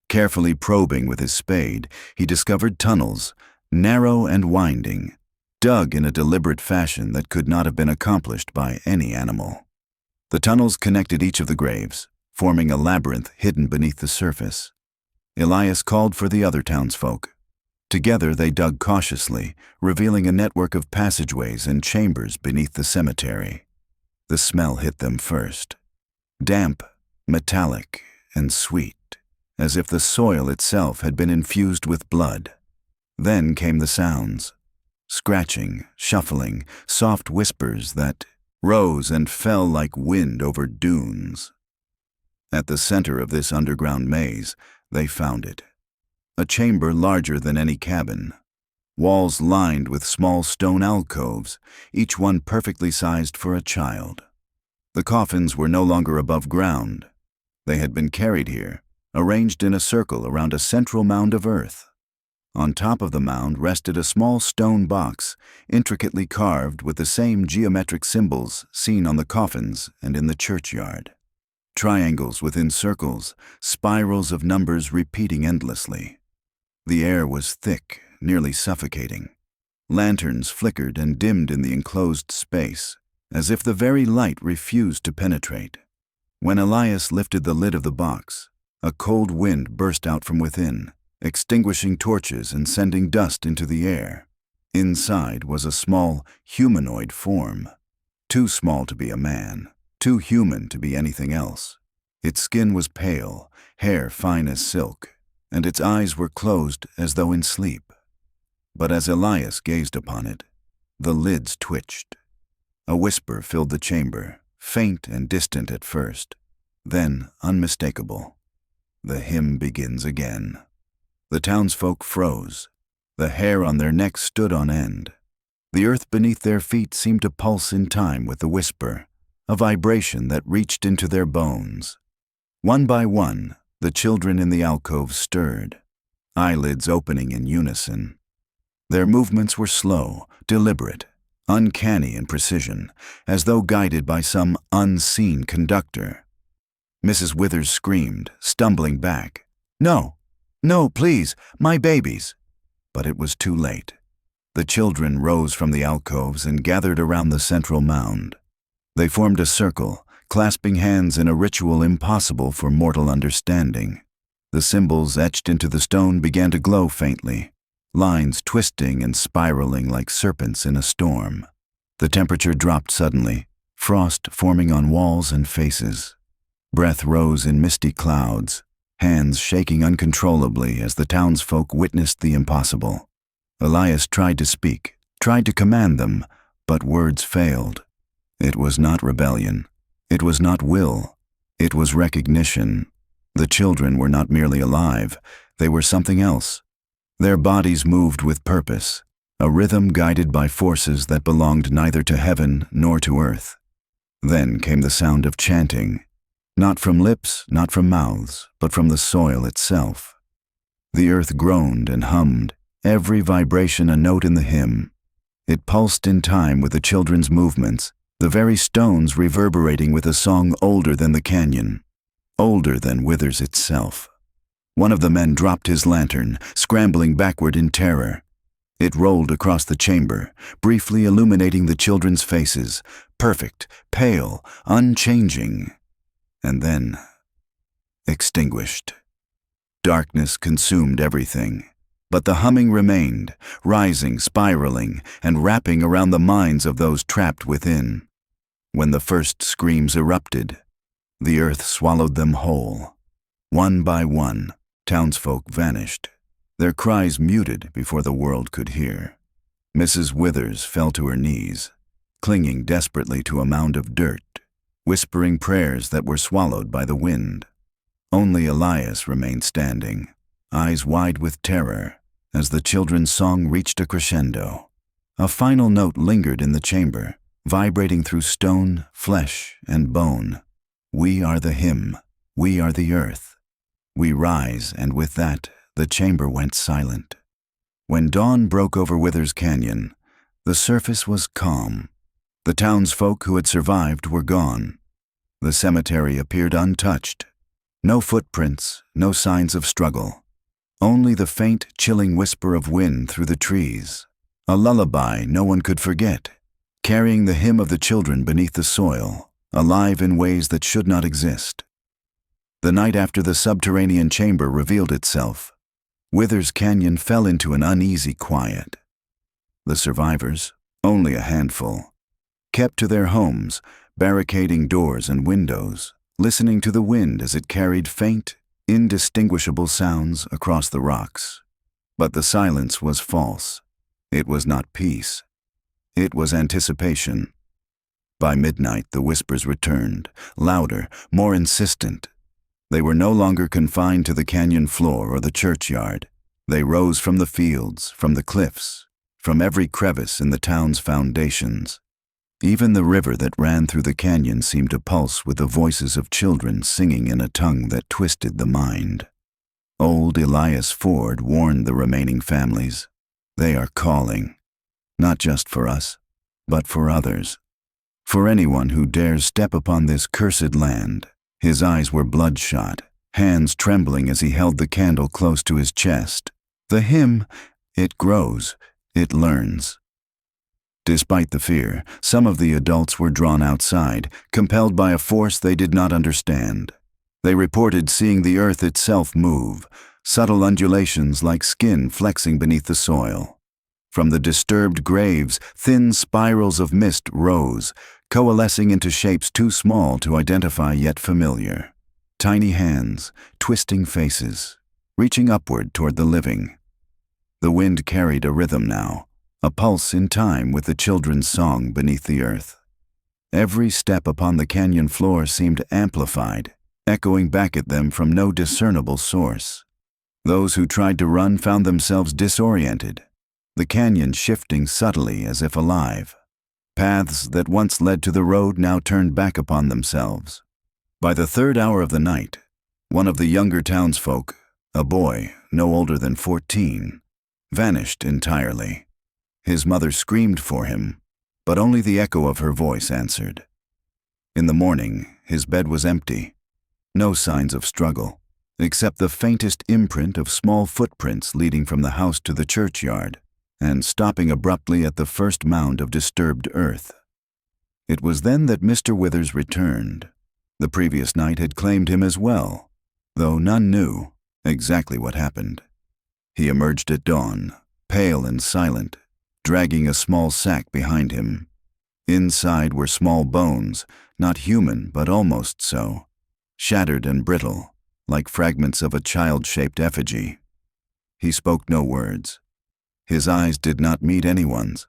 Carefully probing with his spade, he discovered tunnels, narrow and winding, dug in a deliberate fashion that could not have been accomplished by any animal. The tunnels connected each of the graves, forming a labyrinth hidden beneath the surface. Elias called for the other townsfolk. Together they dug cautiously, revealing a network of passageways and chambers beneath the cemetery. The smell hit them first. Damp, metallic, and sweet, as if the soil itself had been infused with blood. Then came the sounds. Scratching, shuffling, soft whispers that rose and fell like wind over dunes. At the center of this underground maze, they found it. A chamber larger than any cabin. Walls lined with small stone alcoves, each one perfectly sized for a child. The coffins were no longer above ground. They had been carried here, arranged in a circle around a central mound of earth. On top of the mound rested a small stone box, intricately carved with the same geometric symbols seen on the coffins and in the churchyard. Triangles within circles, spirals of numbers repeating endlessly. The air was thick, nearly suffocating. Lanterns flickered and dimmed in the enclosed space, as if the very light refused to penetrate. When Elias lifted the lid of the box, a cold wind burst out from within, extinguishing torches and sending dust into the air. Inside was a small, humanoid form, too small to be a man, too human to be anything else. Its skin was pale, hair fine as silk, and its eyes were closed as though in sleep. But as Elias gazed upon it, the lids twitched. A whisper filled the chamber, faint and distant at first, then unmistakable. The hymn begins again. The townsfolk froze. The hair on their necks stood on end. The earth beneath their feet seemed to pulse in time with the whisper, a vibration that reached into their bones. One by one, the children in the alcove stirred, eyelids opening in unison. Their movements were slow, deliberate, uncanny in precision, as though guided by some unseen conductor. Mrs. Withers screamed, stumbling back. "No, no, please, my babies!" But it was too late. The children rose from the alcoves and gathered around the central mound. They formed a circle, clasping hands in a ritual impossible for mortal understanding. The symbols etched into the stone began to glow faintly, lines twisting and spiraling like serpents in a storm. The temperature dropped suddenly, frost forming on walls and faces. Breath rose in misty clouds, hands shaking uncontrollably as the townsfolk witnessed the impossible. Elias tried to speak, tried to command them, but words failed. It was not rebellion. It was not will. It was recognition. The children were not merely alive. They were something else. Their bodies moved with purpose, a rhythm guided by forces that belonged neither to heaven nor to earth. Then came the sound of chanting, not from lips, not from mouths, but from the soil itself. The earth groaned and hummed, every vibration a note in the hymn. It pulsed in time with the children's movements, the very stones reverberating with a song older than the canyon, older than Withers itself. One of the men dropped his lantern, scrambling backward in terror. It rolled across the chamber, briefly illuminating the children's faces, perfect, pale, unchanging, and then extinguished. Darkness consumed everything, but the humming remained, rising, spiraling, and wrapping around the minds of those trapped within. When the first screams erupted, the earth swallowed them whole. One by one, townsfolk vanished, their cries muted before the world could hear. Mrs. Withers fell to her knees, clinging desperately to a mound of dirt, whispering prayers that were swallowed by the wind. Only Elias remained standing, eyes wide with terror, as the children's song reached a crescendo. A final note lingered in the chamber, vibrating through stone, flesh, and bone. We are the hymn. We are the earth. We rise, and with that, the chamber went silent. When dawn broke over Withers Canyon, the surface was calm. The townsfolk who had survived were gone. The cemetery appeared untouched. No footprints, no signs of struggle. Only the faint, chilling whisper of wind through the trees. A lullaby no one could forget, carrying the hymn of the children beneath the soil, alive in ways that should not exist. The night after the subterranean chamber revealed itself, Withers Canyon fell into an uneasy quiet. The survivors, only a handful, kept to their homes, barricading doors and windows, listening to the wind as it carried faint, indistinguishable sounds across the rocks. But the silence was false. It was not peace. It was anticipation. By midnight, the whispers returned, louder, more insistent. They were no longer confined to the canyon floor or the churchyard. They rose from the fields, from the cliffs, from every crevice in the town's foundations. Even the river that ran through the canyon seemed to pulse with the voices of children singing in a tongue that twisted the mind. Old Elias Ford warned the remaining families. They are calling, not just for us, but for others. For anyone who dares step upon this cursed land. His eyes were bloodshot, hands trembling as he held the candle close to his chest. The hymn, it grows, it learns. Despite the fear, some of the adults were drawn outside, compelled by a force they did not understand. They reported seeing the earth itself move, subtle undulations like skin flexing beneath the soil. From the disturbed graves, thin spirals of mist rose, coalescing into shapes too small to identify yet familiar. Tiny hands, twisting faces, reaching upward toward the living. The wind carried a rhythm now, a pulse in time with the children's song beneath the earth. Every step upon the canyon floor seemed amplified, echoing back at them from no discernible source. Those who tried to run found themselves disoriented, the canyon shifting subtly as if alive. Paths that once led to the road now turned back upon themselves. By the third hour of the night, one of the younger townsfolk, a boy no older than 14, vanished entirely. His mother screamed for him, but only the echo of her voice answered. In the morning, his bed was empty. No signs of struggle, except the faintest imprint of small footprints leading from the house to the churchyard and stopping abruptly at the first mound of disturbed earth. It was then that Mr. Withers returned. The previous night had claimed him as well, though none knew exactly what happened. He emerged at dawn, pale and silent, dragging a small sack behind him. Inside were small bones, not human but almost so, shattered and brittle, like fragments of a child-shaped effigy. He spoke no words. His eyes did not meet anyone's.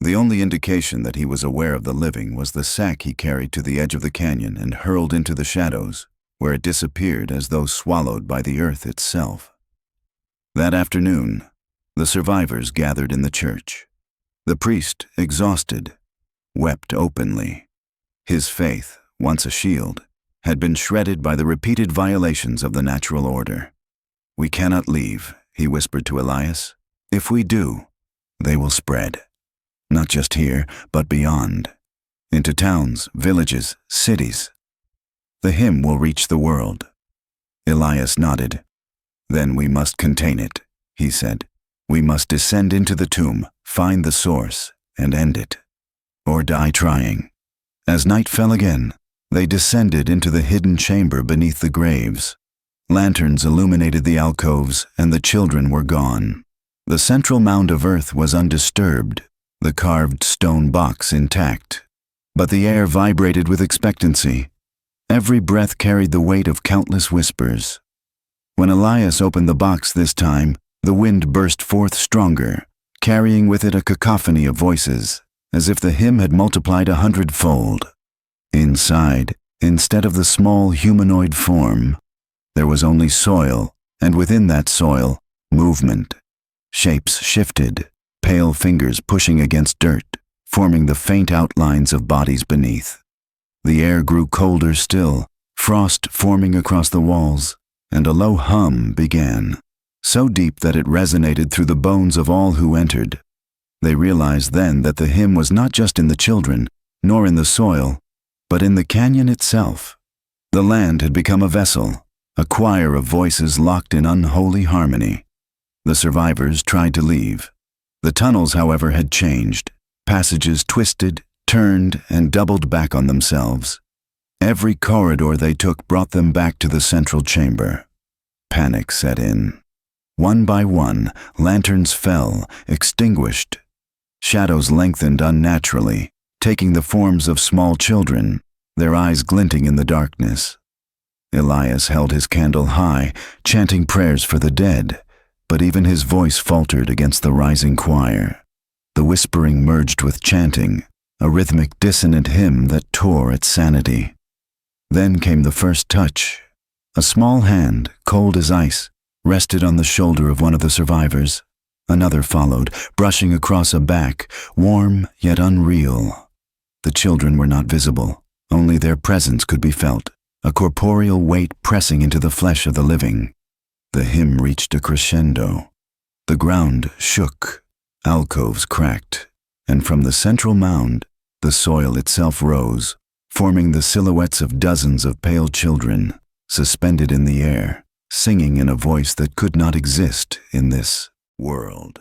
The only indication that he was aware of the living was the sack he carried to the edge of the canyon and hurled into the shadows, where it disappeared as though swallowed by the earth itself. That afternoon, the survivors gathered in the church. The priest, exhausted, wept openly. His faith, once a shield, had been shredded by the repeated violations of the natural order. "We cannot leave," he whispered to Elias. "If we do, they will spread. Not just here, but beyond. Into towns, villages, cities. The hymn will reach the world." Elias nodded. "Then we must contain it," he said. "We must descend into the tomb, find the source, and end it. Or die trying." As night fell again, they descended into the hidden chamber beneath the graves. Lanterns illuminated the alcoves, and the children were gone. The central mound of earth was undisturbed, the carved stone box intact. But the air vibrated with expectancy. Every breath carried the weight of countless whispers. When Elias opened the box this time, the wind burst forth stronger, carrying with it a cacophony of voices, as if the hymn had multiplied 100-fold. Inside, instead of the small humanoid form, there was only soil, and within that soil, movement. Shapes shifted, pale fingers pushing against dirt, forming the faint outlines of bodies beneath. The air grew colder still, frost forming across the walls, and a low hum began, so deep that it resonated through the bones of all who entered. They realized then that the hymn was not just in the children, nor in the soil, but in the canyon itself. The land had become a vessel, a choir of voices locked in unholy harmony. The survivors tried to leave. The tunnels, however, had changed. Passages twisted, turned, and doubled back on themselves. Every corridor they took brought them back to the central chamber. Panic set in. One by one, lanterns fell, extinguished. Shadows lengthened unnaturally, taking the forms of small children, their eyes glinting in the darkness. Elias held his candle high, chanting prayers for the dead, but even his voice faltered against the rising choir. The whispering merged with chanting, a rhythmic dissonant hymn that tore at sanity. Then came the first touch. A small hand, cold as ice, rested on the shoulder of one of the survivors. Another followed, brushing across a back, warm yet unreal. The children were not visible. Only their presence could be felt, a corporeal weight pressing into the flesh of the living. The hymn reached a crescendo. The ground shook, alcoves cracked, and from the central mound, the soil itself rose, forming the silhouettes of dozens of pale children, suspended in the air, singing in a voice that could not exist in this world.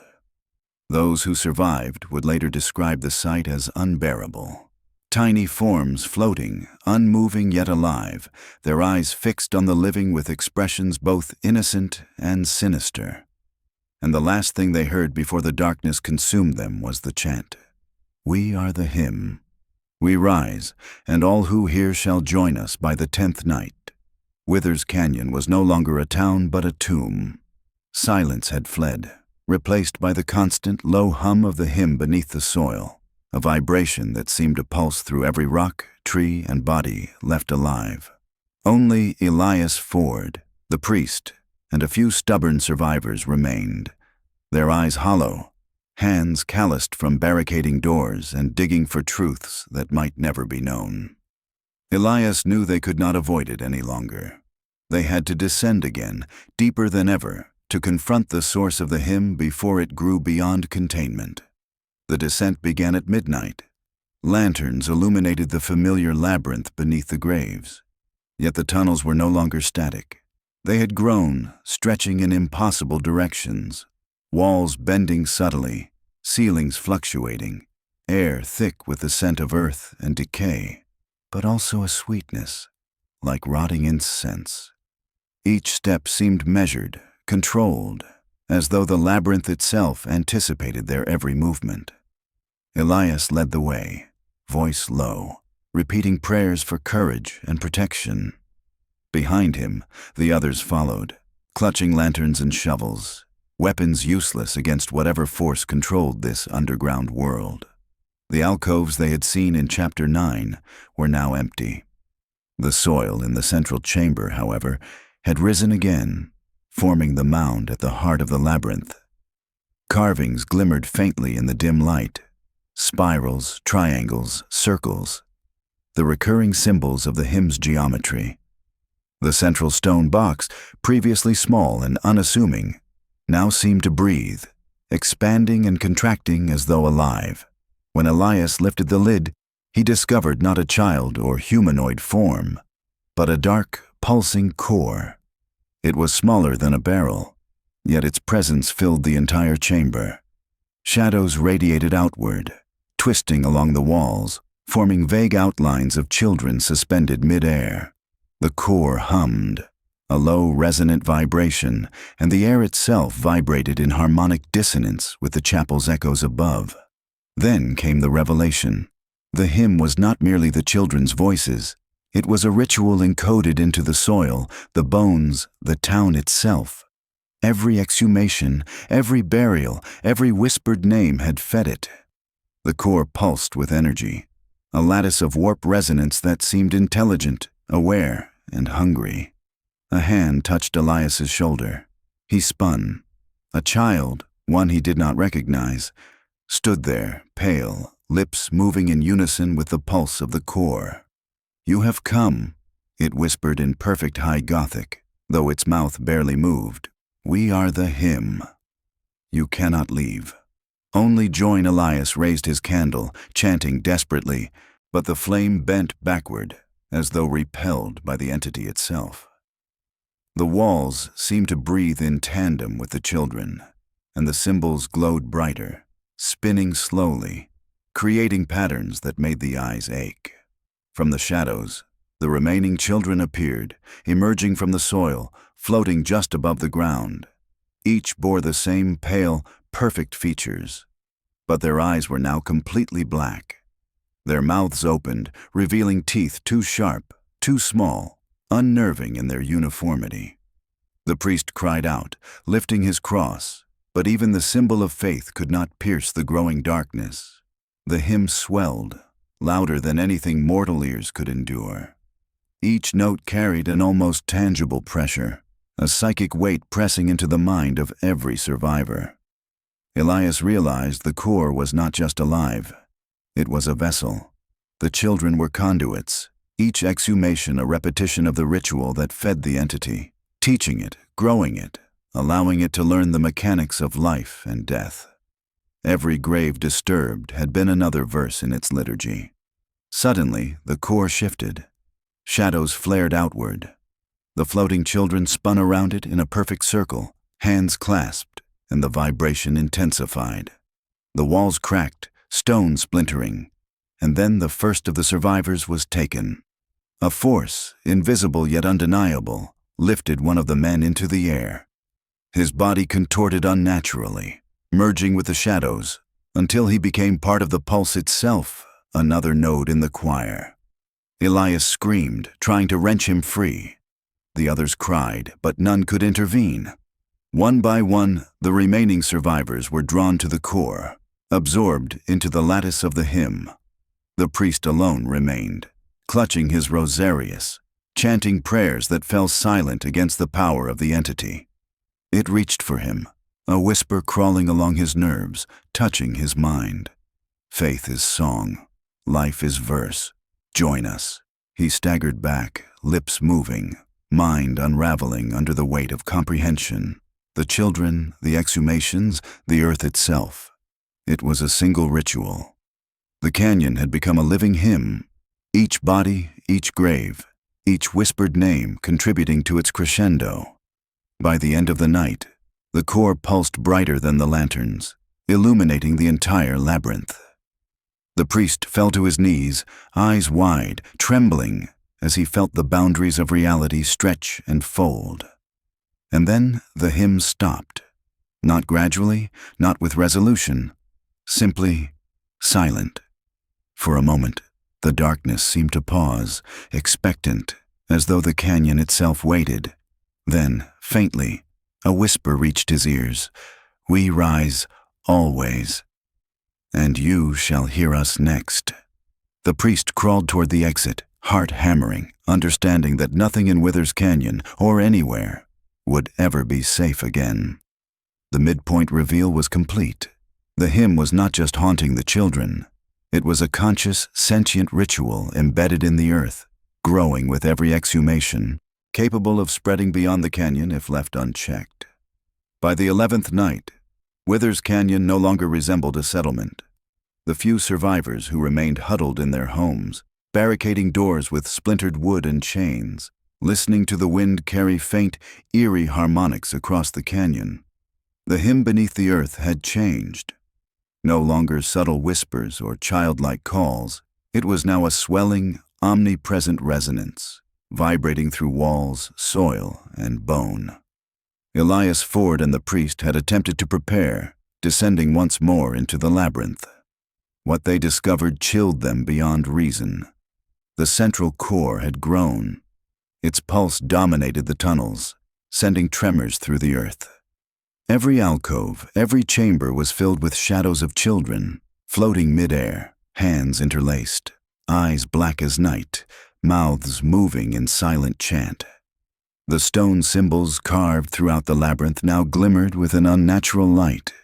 Those who survived would later describe the sight as unbearable. Tiny forms floating, unmoving yet alive, their eyes fixed on the living with expressions both innocent and sinister. And the last thing they heard before the darkness consumed them was the chant, "We are the hymn. We rise, and all who hear shall join us by the 10th night. Withers Canyon was no longer a town but a tomb. Silence had fled, replaced by the constant low hum of the hymn beneath the soil, a vibration that seemed to pulse through every rock, tree, and body left alive. Only Elias Ford, the priest, and a few stubborn survivors remained, their eyes hollow, hands calloused from barricading doors and digging for truths that might never be known. Elias knew they could not avoid it any longer. They had to descend again, deeper than ever, to confront the source of the hymn before it grew beyond containment. The descent began at midnight. Lanterns illuminated the familiar labyrinth beneath the graves. Yet the tunnels were no longer static. They had grown, stretching in impossible directions, walls bending subtly, ceilings fluctuating, air thick with the scent of earth and decay, but also a sweetness, like rotting incense. Each step seemed measured, controlled, as though the labyrinth itself anticipated their every movement. Elias led the way, voice low, repeating prayers for courage and protection. Behind him, the others followed, clutching lanterns and shovels, weapons useless against whatever force controlled this underground world. The alcoves they had seen in Chapter 9 were now empty. The soil in the central chamber, however, had risen again, forming the mound at the heart of the labyrinth. Carvings glimmered faintly in the dim light, spirals, triangles, circles, the recurring symbols of the hymn's geometry. The central stone box, previously small and unassuming, now seemed to breathe, expanding and contracting as though alive. When Elias lifted the lid, he discovered not a child or humanoid form, but a dark, pulsing core. It was smaller than a barrel, yet its presence filled the entire chamber. Shadows radiated outward, twisting along the walls, forming vague outlines of children suspended mid-air. The core hummed, a low resonant vibration, and the air itself vibrated in harmonic dissonance with the chapel's echoes above. Then came the revelation. The hymn was not merely the children's voices. It was a ritual encoded into the soil, the bones, the town itself. Every exhumation, every burial, every whispered name had fed it. The core pulsed with energy, a lattice of warp resonance that seemed intelligent, aware, and hungry. A hand touched Elias's shoulder. He spun. A child, one he did not recognize, stood there, pale, lips moving in unison with the pulse of the core. "You have come," it whispered in perfect high Gothic, though its mouth barely moved. "We are the hymn. You cannot leave." Only join. Elias raised his candle, chanting desperately, but the flame bent backward, as though repelled by the entity itself. The walls seemed to breathe in tandem with the children, and the symbols glowed brighter, spinning slowly, creating patterns that made the eyes ache. From the shadows, the remaining children appeared, emerging from the soil, floating just above the ground. Each bore the same pale, perfect features, but their eyes were now completely black. Their mouths opened, revealing teeth too sharp, too small, unnerving in their uniformity. The priest cried out, lifting his cross, but even the symbol of faith could not pierce the growing darkness. The hymn swelled, louder than anything mortal ears could endure. Each note carried an almost tangible pressure, a psychic weight pressing into the mind of every survivor. Elias realized the core was not just alive. It was a vessel. The children were conduits, each exhumation a repetition of the ritual that fed the entity, teaching it, growing it, allowing it to learn the mechanics of life and death. Every grave disturbed had been another verse in its liturgy. Suddenly, the core shifted. Shadows flared outward. The floating children spun around it in a perfect circle, hands clasped, and the vibration intensified. The walls cracked, stone splintering, and then the first of the survivors was taken. A force, invisible yet undeniable, lifted one of the men into the air. His body contorted unnaturally, merging with the shadows, until he became part of the pulse itself, another node in the choir. Elias screamed, trying to wrench him free. The others cried, but none could intervene. One by one, the remaining survivors were drawn to the core, absorbed into the lattice of the hymn. The priest alone remained, clutching his rosarius, chanting prayers that fell silent against the power of the entity. It reached for him, a whisper crawling along his nerves, touching his mind. Faith is song. Life is verse. Join us. He staggered back, lips moving, mind unraveling under the weight of comprehension. The children, the exhumations, the earth itself. It was a single ritual. The canyon had become a living hymn, each body, each grave, each whispered name contributing to its crescendo. By the end of the night, the core pulsed brighter than the lanterns, illuminating the entire labyrinth. The priest fell to his knees, eyes wide, trembling, as he felt the boundaries of reality stretch and fold. And then the hymn stopped. Not gradually, not with resolution, simply silent. For a moment, the darkness seemed to pause, expectant, as though the canyon itself waited. Then, faintly, a whisper reached his ears. "We rise, always. And you shall hear us next." The priest crawled toward the exit, heart hammering, understanding that nothing in Withers Canyon, or anywhere, would ever be safe again. The midpoint reveal was complete. The hymn was not just haunting the children. It was a conscious, sentient ritual embedded in the earth, growing with every exhumation, capable of spreading beyond the canyon if left unchecked. By the 11th night, Withers Canyon no longer resembled a settlement. The few survivors who remained huddled in their homes, barricading doors with splintered wood and chains, listening to the wind carry faint, eerie harmonics across the canyon. The hymn beneath the earth had changed. No longer subtle whispers or childlike calls, it was now a swelling, omnipresent resonance, vibrating through walls, soil, and bone. Elias Ford and the priest had attempted to prepare, descending once more into the labyrinth. What they discovered chilled them beyond reason. The central core had grown. Its pulse dominated the tunnels, sending tremors through the earth. Every alcove, every chamber was filled with shadows of children, floating midair, hands interlaced, eyes black as night, mouths moving in silent chant. The stone symbols carved throughout the labyrinth now glimmered with an unnatural light,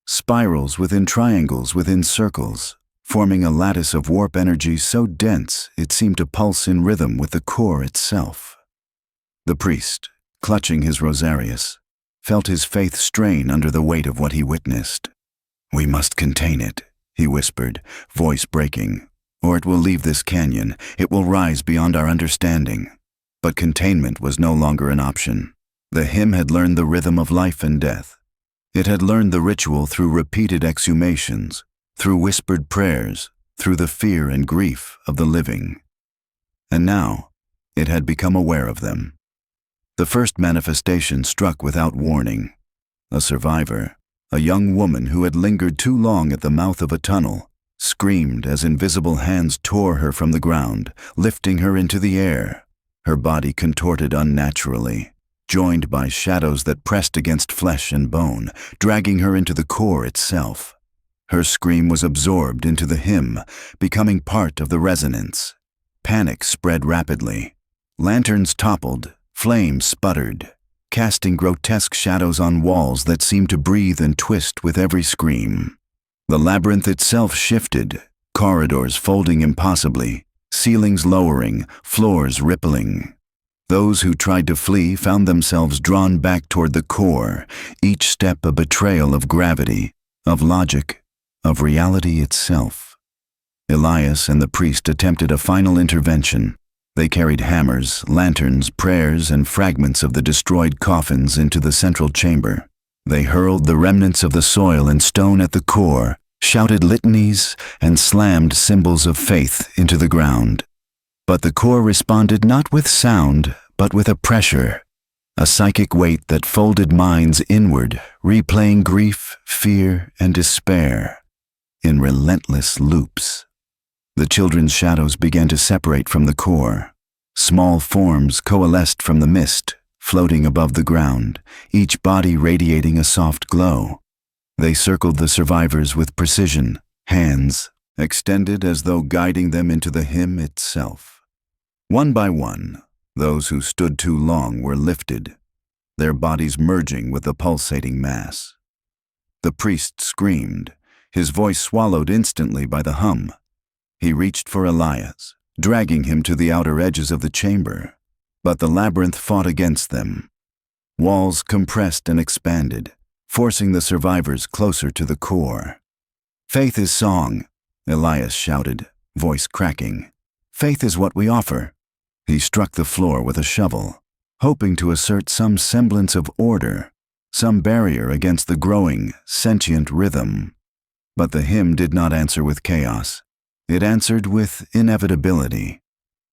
spirals within triangles within circles, forming a lattice of warp energy so dense it seemed to pulse in rhythm with the core itself. The priest, clutching his rosarius, felt his faith strain under the weight of what he witnessed. "We must contain it," he whispered, voice breaking, "or it will leave this canyon, it will rise beyond our understanding." But containment was no longer an option. The hymn had learned the rhythm of life and death. It had learned the ritual through repeated exhumations, through whispered prayers, through the fear and grief of the living. And now, it had become aware of them. The first manifestation struck without warning. A survivor, a young woman who had lingered too long at the mouth of a tunnel, screamed as invisible hands tore her from the ground, lifting her into the air. Her body contorted unnaturally, joined by shadows that pressed against flesh and bone, dragging her into the core itself. Her scream was absorbed into the hymn, becoming part of the resonance. Panic spread rapidly. Lanterns toppled, flames sputtered, casting grotesque shadows on walls that seemed to breathe and twist with every scream. The labyrinth itself shifted, corridors folding impossibly, ceilings lowering, floors rippling. Those who tried to flee found themselves drawn back toward the core, each step a betrayal of gravity, of logic, of reality itself. Elias and the priest attempted a final intervention. They carried hammers, lanterns, prayers, and fragments of the destroyed coffins into the central chamber. They hurled the remnants of the soil and stone at the core, shouted litanies, and slammed symbols of faith into the ground. But the core responded not with sound, but with a pressure, a psychic weight that folded minds inward, replaying grief, fear, and despair in relentless loops. The children's shadows began to separate from the core. Small forms coalesced from the mist, floating above the ground, each body radiating a soft glow. They circled the survivors with precision, hands extended as though guiding them into the hymn itself. One by one, those who stood too long were lifted, their bodies merging with the pulsating mass. The priest screamed, his voice swallowed instantly by the hum. He reached for Elias, dragging him to the outer edges of the chamber, but the labyrinth fought against them. Walls compressed and expanded, forcing the survivors closer to the core. "Faith is song," Elias shouted, voice cracking. "Faith is what we offer." He struck the floor with a shovel, hoping to assert some semblance of order, some barrier against the growing, sentient rhythm. But the hymn did not answer with chaos. It answered with inevitability.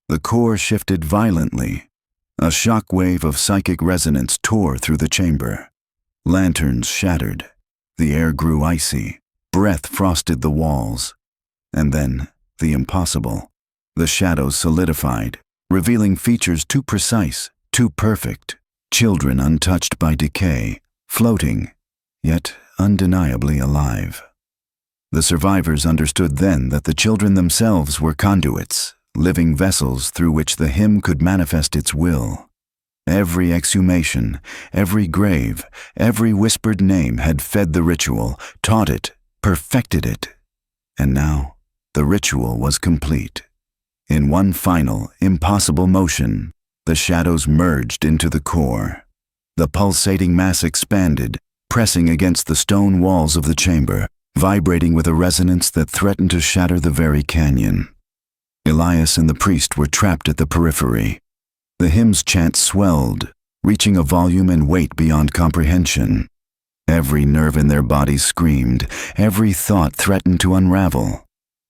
The core shifted violently. A shock wave of psychic resonance tore through the chamber. Lanterns shattered. The air grew icy. Breath frosted the walls. And then, the impossible. The shadows solidified, revealing features too precise, too perfect. Children untouched by decay, floating, yet undeniably alive. The survivors understood then that the children themselves were conduits, living vessels through which the hymn could manifest its will. Every exhumation, every grave, every whispered name had fed the ritual, taught it, perfected it. And now, the ritual was complete. In one final, impossible motion, the shadows merged into the core. The pulsating mass expanded, pressing against the stone walls of the chamber, vibrating with a resonance that threatened to shatter the very canyon. Elias and the priest were trapped at the periphery. The hymn's chant swelled, reaching a volume and weight beyond comprehension. Every nerve in their bodies screamed, every thought threatened to unravel.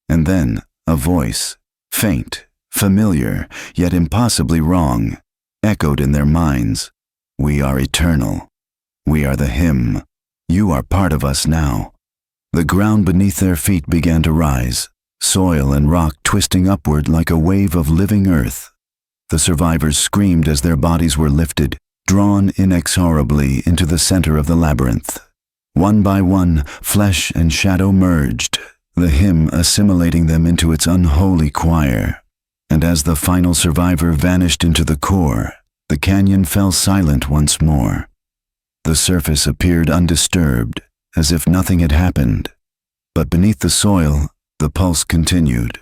And then, a voice, faint, familiar, yet impossibly wrong, echoed in their minds. "We are eternal. We are the hymn. You are part of us now." The ground beneath their feet began to rise, soil and rock twisting upward like a wave of living earth. The survivors screamed as their bodies were lifted, drawn inexorably into the center of the labyrinth. One by one, flesh and shadow merged, the hymn assimilating them into its unholy choir. And as the final survivor vanished into the core, the canyon fell silent once more. The surface appeared undisturbed, as if nothing had happened. But beneath the soil, the pulse continued.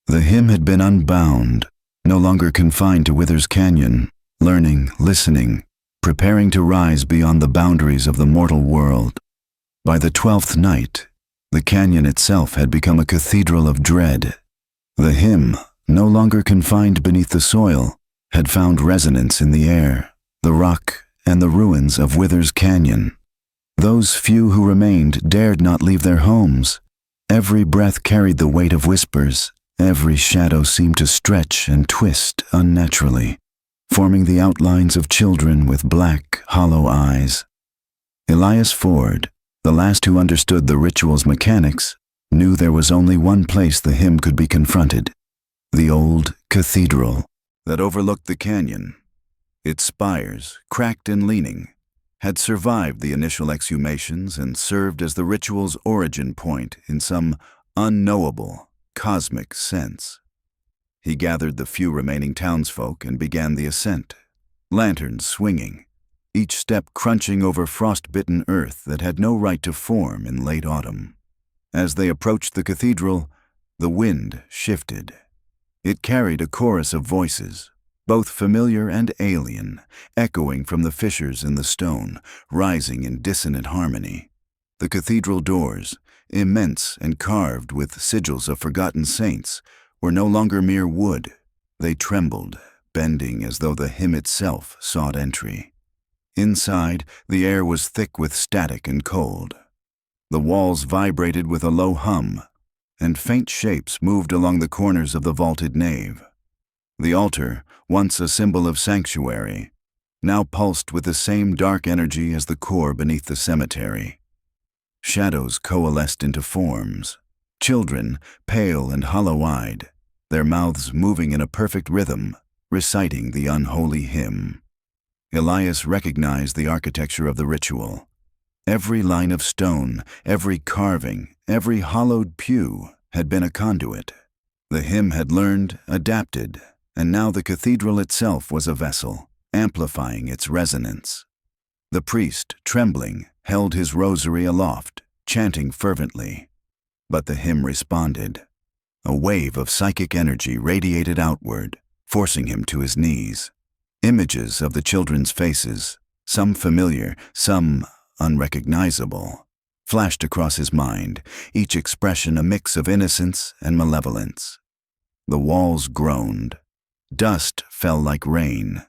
The hymn had been unbound, no longer confined to Wither's Canyon, learning, listening, preparing to rise beyond the boundaries of the mortal world. By the 12th night, the canyon itself had become a cathedral of dread. The hymn, no longer confined beneath the soil, had found resonance in the air, the rock, and the ruins of Wither's Canyon. Those few who remained dared not leave their homes. Every breath carried the weight of whispers. Every shadow seemed to stretch and twist unnaturally, forming the outlines of children with black, hollow eyes. Elias Ford, the last who understood the ritual's mechanics, knew there was only one place the hymn could be confronted: the old cathedral that overlooked the canyon. Its spires, cracked and leaning, had survived the initial exhumations and served as the ritual's origin point in some unknowable, cosmic sense. He gathered the few remaining townsfolk and began the ascent, lanterns swinging, each step crunching over frost-bitten earth that had no right to form in late autumn. As they approached the cathedral, the wind shifted. It carried a chorus of voices, both familiar and alien, echoing from the fissures in the stone, rising in dissonant harmony. The cathedral doors, immense and carved with sigils of forgotten saints, were no longer mere wood. They trembled, bending as though the hymn itself sought entry. Inside, the air was thick with static and cold. The walls vibrated with a low hum, and faint shapes moved along the corners of the vaulted nave. The altar, once a symbol of sanctuary, now pulsed with the same dark energy as the core beneath the cemetery. Shadows coalesced into forms, Children, pale and hollow-eyed, their mouths moving in a perfect rhythm, reciting the unholy hymn. Elias recognized the architecture of the ritual. Every line of stone, every carving, every hollowed pew had been a conduit. The hymn had learned, adapted, and now the cathedral itself was a vessel, amplifying its resonance. The priest, trembling, held his rosary aloft, chanting fervently. But the hymn responded. A wave of psychic energy radiated outward, forcing him to his knees. Images of the children's faces, some familiar, some unrecognizable, flashed across his mind, each expression a mix of innocence and malevolence. The walls groaned. Dust fell like rain.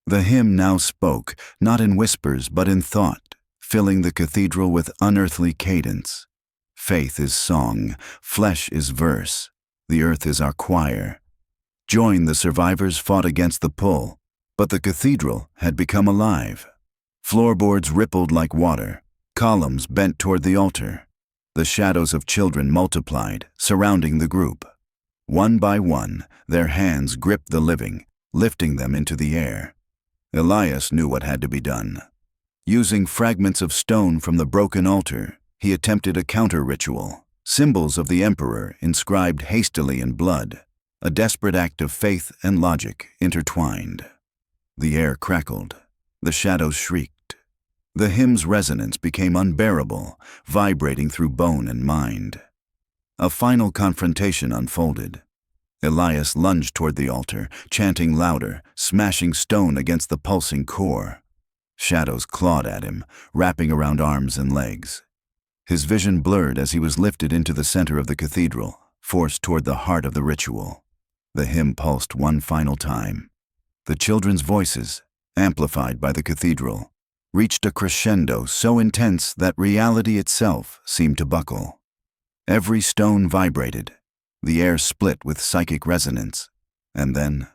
The hymn now spoke, not in whispers but in thought, filling the cathedral with unearthly cadence. Faith is song, flesh is verse, the earth is our choir. Join the survivors fought against the pull, but the cathedral had become alive. Floorboards rippled like water, columns bent toward the altar. The shadows of children multiplied, surrounding the group. One by one, their hands gripped the living, lifting them into the air. Elias knew what had to be done. Using fragments of stone from the broken altar, he attempted a counter-ritual, symbols of the emperor inscribed hastily in blood, a desperate act of faith and logic intertwined. The air crackled. The shadows shrieked. The hymn's resonance became unbearable, vibrating through bone and mind. A final confrontation unfolded. Elias lunged toward the altar, chanting louder, smashing stone against the pulsing core. Shadows clawed at him, wrapping around arms and legs. His vision blurred as he was lifted into the center of the cathedral, forced toward the heart of the ritual. The hymn pulsed one final time. The children's voices, amplified by the cathedral, reached a crescendo so intense that reality itself seemed to buckle. Every stone vibrated, the air split with psychic resonance, and then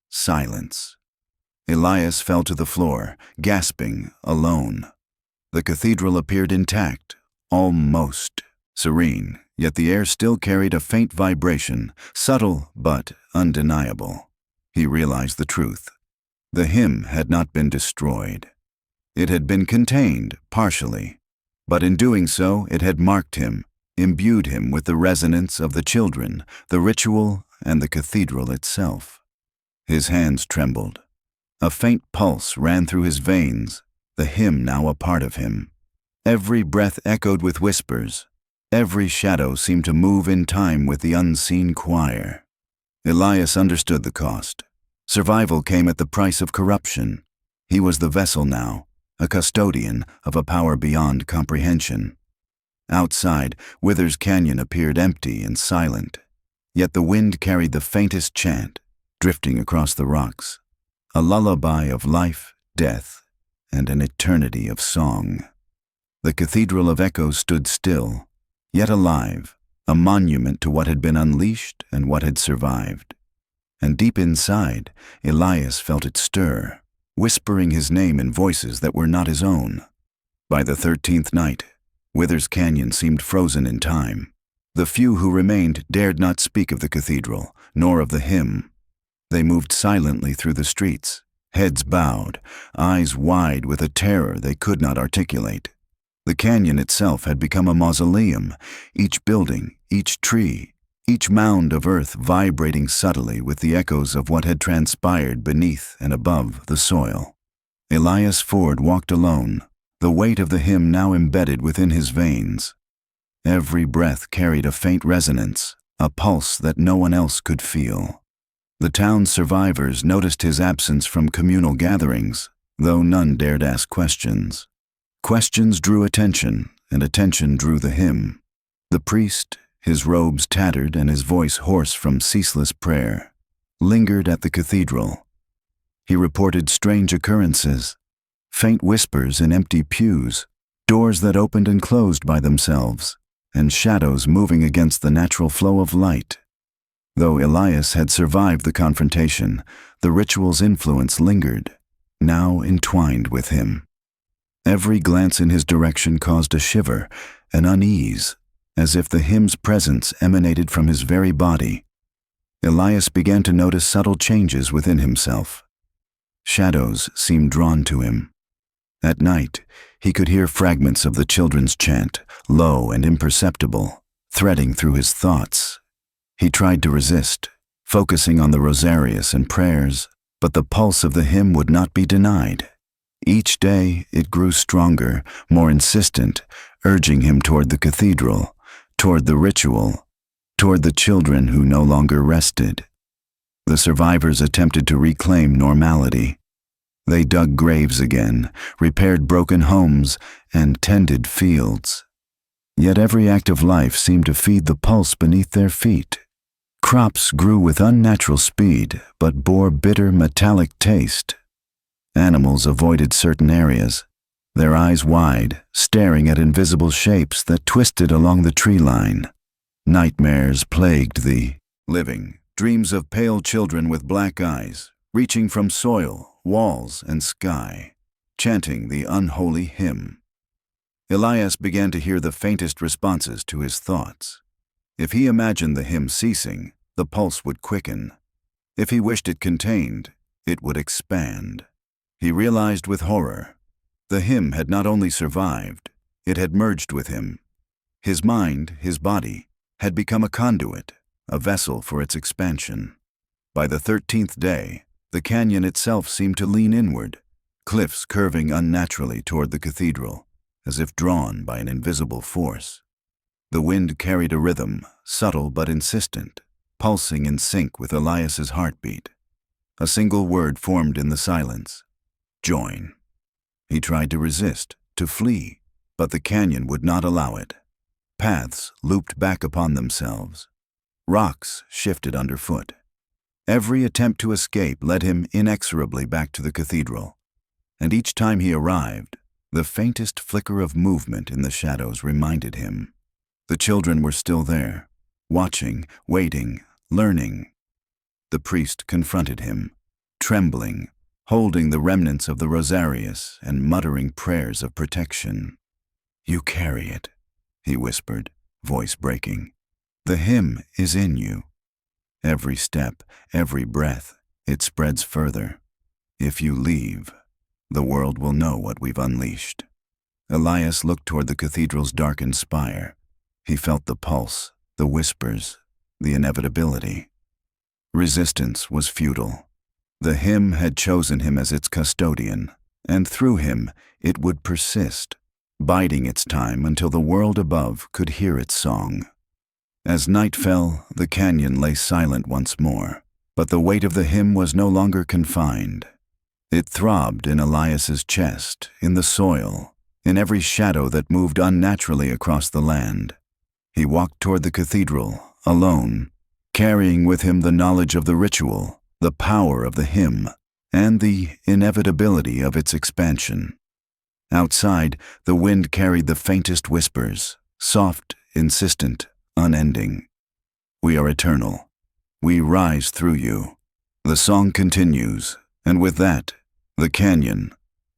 silence. Elias fell to the floor, gasping, alone. The cathedral appeared intact, almost serene, yet the air still carried a faint vibration, subtle but undeniable. He realized the truth. The hymn had not been destroyed. It had been contained, partially, but in doing so it had marked him, imbued him with the resonance of the children, the ritual, and the cathedral itself. His hands trembled. A faint pulse ran through his veins, the hymn now a part of him. Every breath echoed with whispers. Every shadow seemed to move in time with the unseen choir. Elias understood the cost. Survival came at the price of corruption. He was the vessel now, a custodian of a power beyond comprehension. Outside, Withers Canyon appeared empty and silent, yet the wind carried the faintest chant, drifting across the rocks, a lullaby of life, death, and an eternity of song. The Cathedral of Echoes stood still, yet alive, a monument to what had been unleashed and what had survived. And deep inside, Elias felt it stir, whispering his name in voices that were not his own. By the 13th night, Withers Canyon seemed frozen in time. The few who remained dared not speak of the cathedral, nor of the hymn. They moved silently through the streets, heads bowed, eyes wide with a terror they could not articulate. The canyon itself had become a mausoleum, each building, each tree, each mound of earth vibrating subtly with the echoes of what had transpired beneath and above the soil. Elias Ford walked alone, the weight of the hymn now embedded within his veins. Every breath carried a faint resonance, a pulse that no one else could feel. The town's survivors noticed his absence from communal gatherings, though none dared ask questions. Questions drew attention, and attention drew the hymn. The priest, his robes tattered and his voice hoarse from ceaseless prayer, lingered at the cathedral. He reported strange occurrences, faint whispers in empty pews, doors that opened and closed by themselves, and shadows moving against the natural flow of light. Though Elias had survived the confrontation, the ritual's influence lingered, now entwined with him. Every glance in his direction caused a shiver, an unease, as if the hymn's presence emanated from his very body. Elias began to notice subtle changes within himself. Shadows seemed drawn to him. At night, he could hear fragments of the children's chant, low and imperceptible, threading through his thoughts. He tried to resist, focusing on the rosarius and prayers, but the pulse of the hymn would not be denied. Each day it grew stronger, more insistent, urging him toward the cathedral, toward the ritual, toward the children who no longer rested. The survivors attempted to reclaim normality. They dug graves again, repaired broken homes, and tended fields. Yet every act of life seemed to feed the pulse beneath their feet. Crops grew with unnatural speed, but bore bitter metallic taste. Animals avoided certain areas, their eyes wide, staring at invisible shapes that twisted along the tree line. Nightmares plagued the living, dreams of pale children with black eyes, reaching from soil, walls, and sky, chanting the unholy hymn. Elias began to hear the faintest responses to his thoughts. If he imagined the hymn ceasing, the pulse would quicken. If he wished it contained, it would expand. He realized with horror, the hymn had not only survived, it had merged with him. His mind, his body, had become a conduit, a vessel for its expansion. By the 13th day, the canyon itself seemed to lean inward, cliffs curving unnaturally toward the cathedral, as if drawn by an invisible force. The wind carried a rhythm, subtle but insistent, pulsing in sync with Elias's heartbeat. A single word formed in the silence: join. He tried to resist, to flee, but the canyon would not allow it. Paths looped back upon themselves. Rocks shifted underfoot. Every attempt to escape led him inexorably back to the cathedral, and each time he arrived, the faintest flicker of movement in the shadows reminded him. The children were still there, watching, waiting, learning. The priest confronted him, trembling, holding the remnants of the rosarius and muttering prayers of protection. "You carry it," he whispered, voice breaking. "The hymn is in you. Every step, every breath, it spreads further. If you leave, the world will know what we've unleashed." Elias looked toward the cathedral's darkened spire. He felt the pulse, the whispers, the inevitability. Resistance was futile. The hymn had chosen him as its custodian, and through him it would persist, biding its time until the world above could hear its song. As night fell, the canyon lay silent once more, but the weight of the hymn was no longer confined. It throbbed in Elias's chest, in the soil, in every shadow that moved unnaturally across the land. He walked toward the cathedral, alone, carrying with him the knowledge of the ritual, the power of the hymn, and the inevitability of its expansion. Outside, the wind carried the faintest whispers, soft, insistent, unending. "We are eternal. We rise through you." The song continues, and with that, the canyon,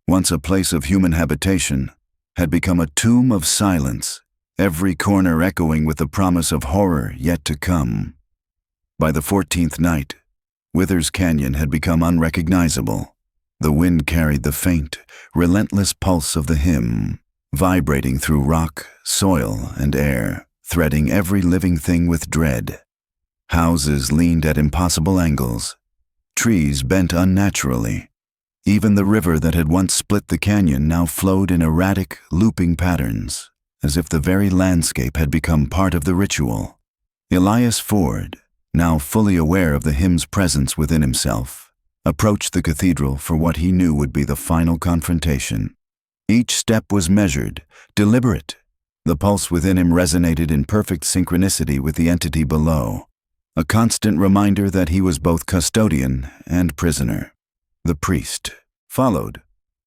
once a place of human habitation, had become a tomb of silence, every corner echoing with the promise of horror yet to come. By the 14th night, Wither's Canyon had become unrecognizable. The wind carried the faint, relentless pulse of the hymn, vibrating through rock, soil, and air, threading every living thing with dread. Houses leaned at impossible angles. Trees bent unnaturally. Even the river that had once split the canyon now flowed in erratic, looping patterns, as if the very landscape had become part of the ritual. Elias Ford, now fully aware of the hymn's presence within himself, approached the cathedral for what he knew would be the final confrontation. Each step was measured, deliberate. The pulse within him resonated in perfect synchronicity with the entity below, a constant reminder that he was both custodian and prisoner. The priest followed,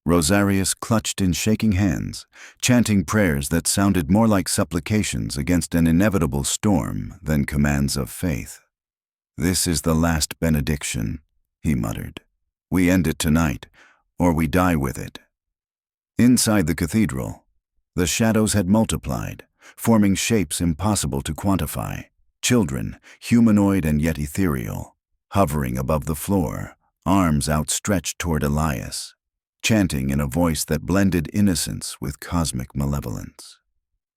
rosarius clutched in shaking hands, chanting prayers that sounded more like supplications against an inevitable storm than commands of faith. "This is the last benediction," he muttered. "We end it tonight, or we die with it." Inside the cathedral, the shadows had multiplied, forming shapes impossible to quantify. Children, humanoid and yet ethereal, hovering above the floor, arms outstretched toward Elias, chanting in a voice that blended innocence with cosmic malevolence.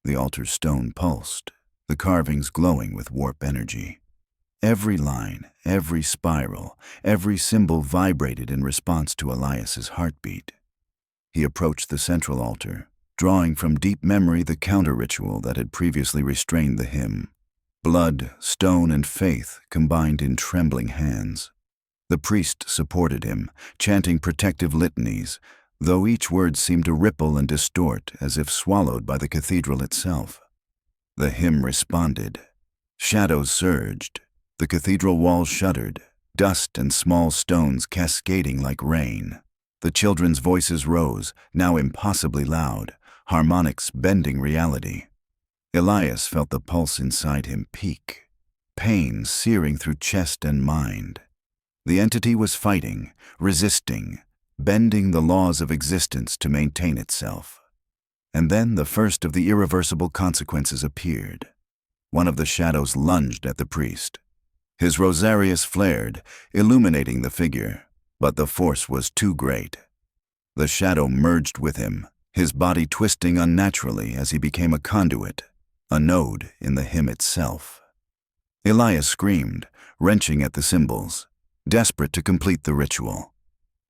The altar's stone pulsed, the carvings glowing with warp energy. Every line, every spiral, every symbol vibrated in response to Elias's heartbeat. He approached the central altar, drawing from deep memory the counter-ritual that had previously restrained the hymn. Blood, stone, and faith combined in trembling hands. The priest supported him, chanting protective litanies, though each word seemed to ripple and distort as if swallowed by the cathedral itself. The hymn responded. Shadows surged. The cathedral walls shuddered, dust and small stones cascading like rain. The children's voices rose, now impossibly loud, harmonics bending reality. Elias felt the pulse inside him peak, pain searing through chest and mind. The entity was fighting, resisting, bending the laws of existence to maintain itself. And then the first of the irreversible consequences appeared. One of the shadows lunged at the priest. His rosarius flared, illuminating the figure, but the force was too great. The shadow merged with him, his body twisting unnaturally as he became a conduit, a node in the hymn itself. Elias screamed, wrenching at the symbols, desperate to complete the ritual.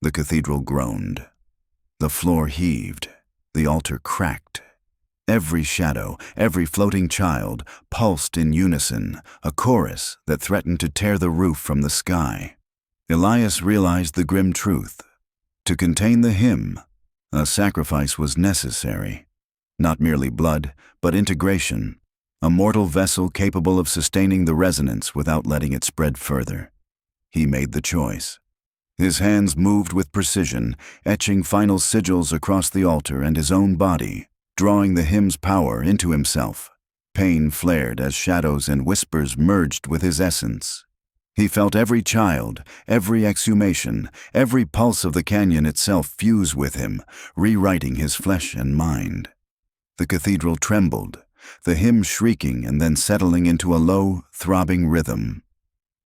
The cathedral groaned. The floor heaved. The altar cracked. Every shadow, every floating child, pulsed in unison, a chorus that threatened to tear the roof from the sky. Elias realized the grim truth. To contain the hymn, a sacrifice was necessary. Not merely blood, but integration, a mortal vessel capable of sustaining the resonance without letting it spread further. He made the choice. His hands moved with precision, etching final sigils across the altar and his own body, drawing the hymn's power into himself. Pain flared as shadows and whispers merged with his essence. He felt every child, every exhumation, every pulse of the canyon itself fuse with him, rewriting his flesh and mind. The cathedral trembled, the hymn shrieking and then settling into a low, throbbing rhythm.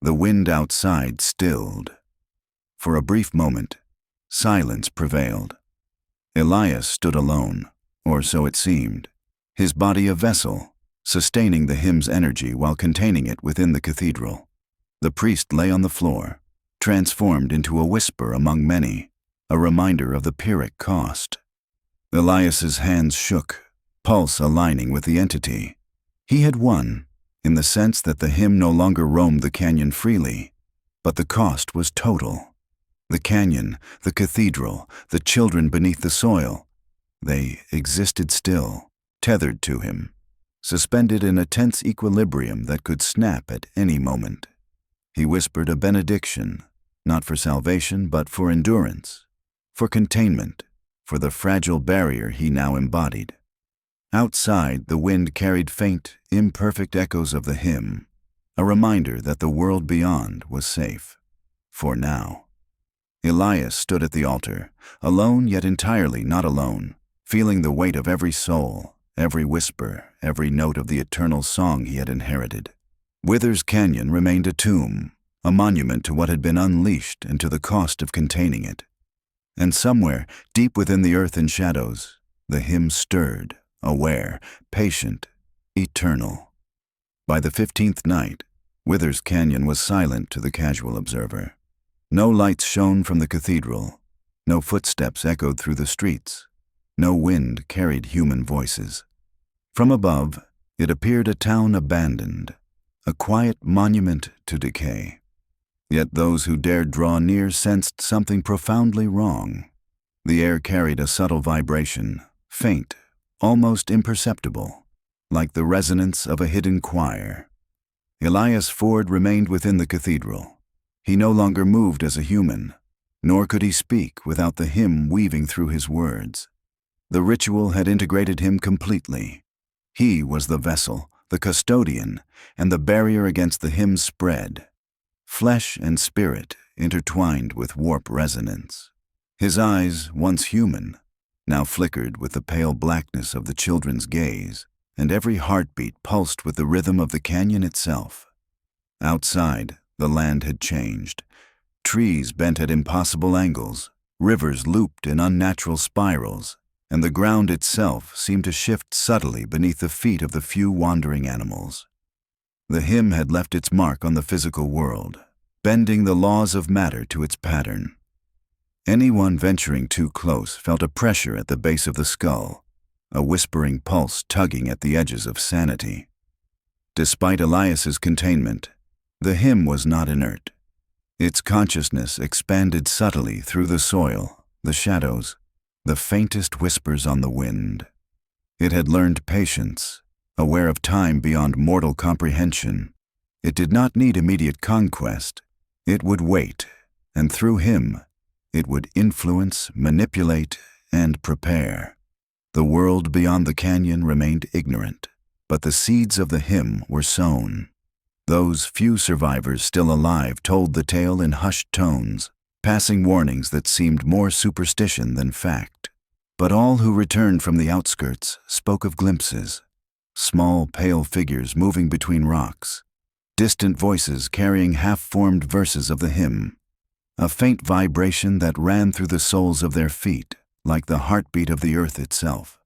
The wind outside stilled. For a brief moment, silence prevailed. Elias stood alone, or so it seemed, his body a vessel, sustaining the hymn's energy while containing it within the cathedral. The priest lay on the floor, transformed into a whisper among many, a reminder of the Pyrrhic cost. Elias's hands shook, pulse aligning with the entity. He had won, in the sense that the hymn no longer roamed the canyon freely, but the cost was total. The canyon, the cathedral, the children beneath the soil, they existed still, tethered to him, suspended in a tense equilibrium that could snap at any moment. He whispered a benediction, not for salvation but for endurance, for containment, for the fragile barrier he now embodied. Outside, the wind carried faint, imperfect echoes of the hymn, a reminder that the world beyond was safe, for now. Elias stood at the altar, alone yet entirely not alone, feeling the weight of every soul, every whisper, every note of the eternal song he had inherited. Withers Canyon remained a tomb, a monument to what had been unleashed and to the cost of containing it. And somewhere, deep within the earth and shadows, the hymn stirred, aware, patient, eternal. By the 15th night, Withers Canyon was silent to the casual observer. No lights shone from the cathedral, no footsteps echoed through the streets, no wind carried human voices. From above, it appeared a town abandoned, a quiet monument to decay. Yet those who dared draw near sensed something profoundly wrong. The air carried a subtle vibration, faint, almost imperceptible, like the resonance of a hidden choir. Elias Ford remained within the cathedral. He no longer moved as a human, nor could he speak without the hymn weaving through his words. The ritual had integrated him completely. He was the vessel, the custodian, and the barrier against the hymn's spread. Flesh and spirit intertwined with warp resonance. His eyes, once human, now flickered with the pale blackness of the children's gaze, and every heartbeat pulsed with the rhythm of the canyon itself. Outside, the land had changed. Trees bent at impossible angles, rivers looped in unnatural spirals, and the ground itself seemed to shift subtly beneath the feet of the few wandering animals. The hymn had left its mark on the physical world, bending the laws of matter to its pattern. Anyone venturing too close felt a pressure at the base of the skull, a whispering pulse tugging at the edges of sanity. Despite Elias's containment, the hymn was not inert. Its consciousness expanded subtly through the soil, the shadows, the faintest whispers on the wind. It had learned patience, aware of time beyond mortal comprehension. It did not need immediate conquest. It would wait, and through him, it would influence, manipulate, and prepare. The world beyond the canyon remained ignorant, but the seeds of the hymn were sown. Those few survivors still alive told the tale in hushed tones, passing warnings that seemed more superstition than fact. But all who returned from the outskirts spoke of glimpses, small pale figures moving between rocks, distant voices carrying half-formed verses of the hymn, a faint vibration that ran through the soles of their feet like the heartbeat of the earth itself.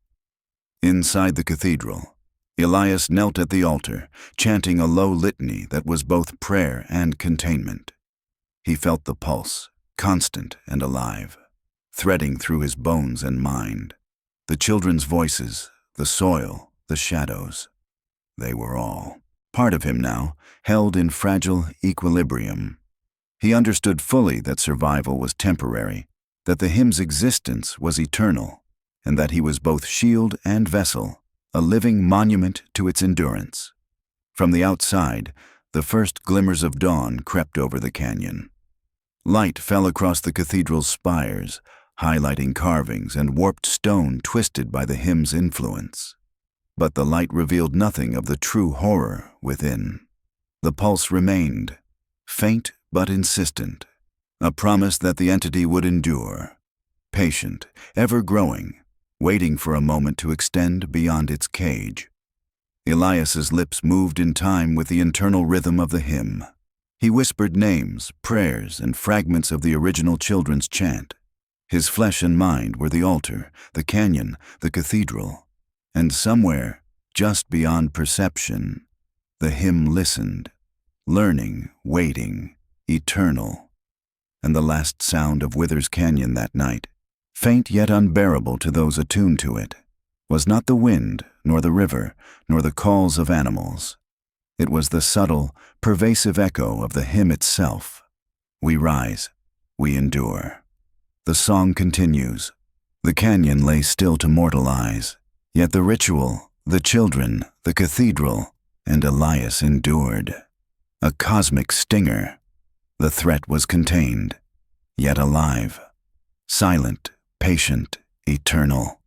Inside the cathedral, Elias knelt at the altar, chanting a low litany that was both prayer and containment. He felt the pulse, constant and alive, threading through his bones and mind. The children's voices, the soil, the shadows, they were all part of him now, held in fragile equilibrium. He understood fully that survival was temporary, that the hymn's existence was eternal, and that he was both shield and vessel, a living monument to its endurance. From the outside, the first glimmers of dawn crept over the canyon. Light fell across the cathedral's spires, highlighting carvings and warped stone twisted by the hymn's influence. But the light revealed nothing of the true horror within. The pulse remained, faint but insistent, a promise that the entity would endure, patient, ever-growing, waiting for a moment to extend beyond its cage. Elias's lips moved in time with the internal rhythm of the hymn. He whispered names, prayers, and fragments of the original children's chant. His flesh and mind were the altar, the canyon, the cathedral, and somewhere, just beyond perception, the hymn listened, learning, waiting, eternal. And the last sound of Wither's Canyon that night, faint yet unbearable to those attuned to it, was not the wind, nor the river, nor the calls of animals. It was the subtle, pervasive echo of the hymn itself. We rise, we endure. The song continues. The canyon lay still to mortal eyes, yet the ritual, the children, the cathedral, and Elias endured. A cosmic stinger. The threat was contained, yet alive. Silent, patient, eternal.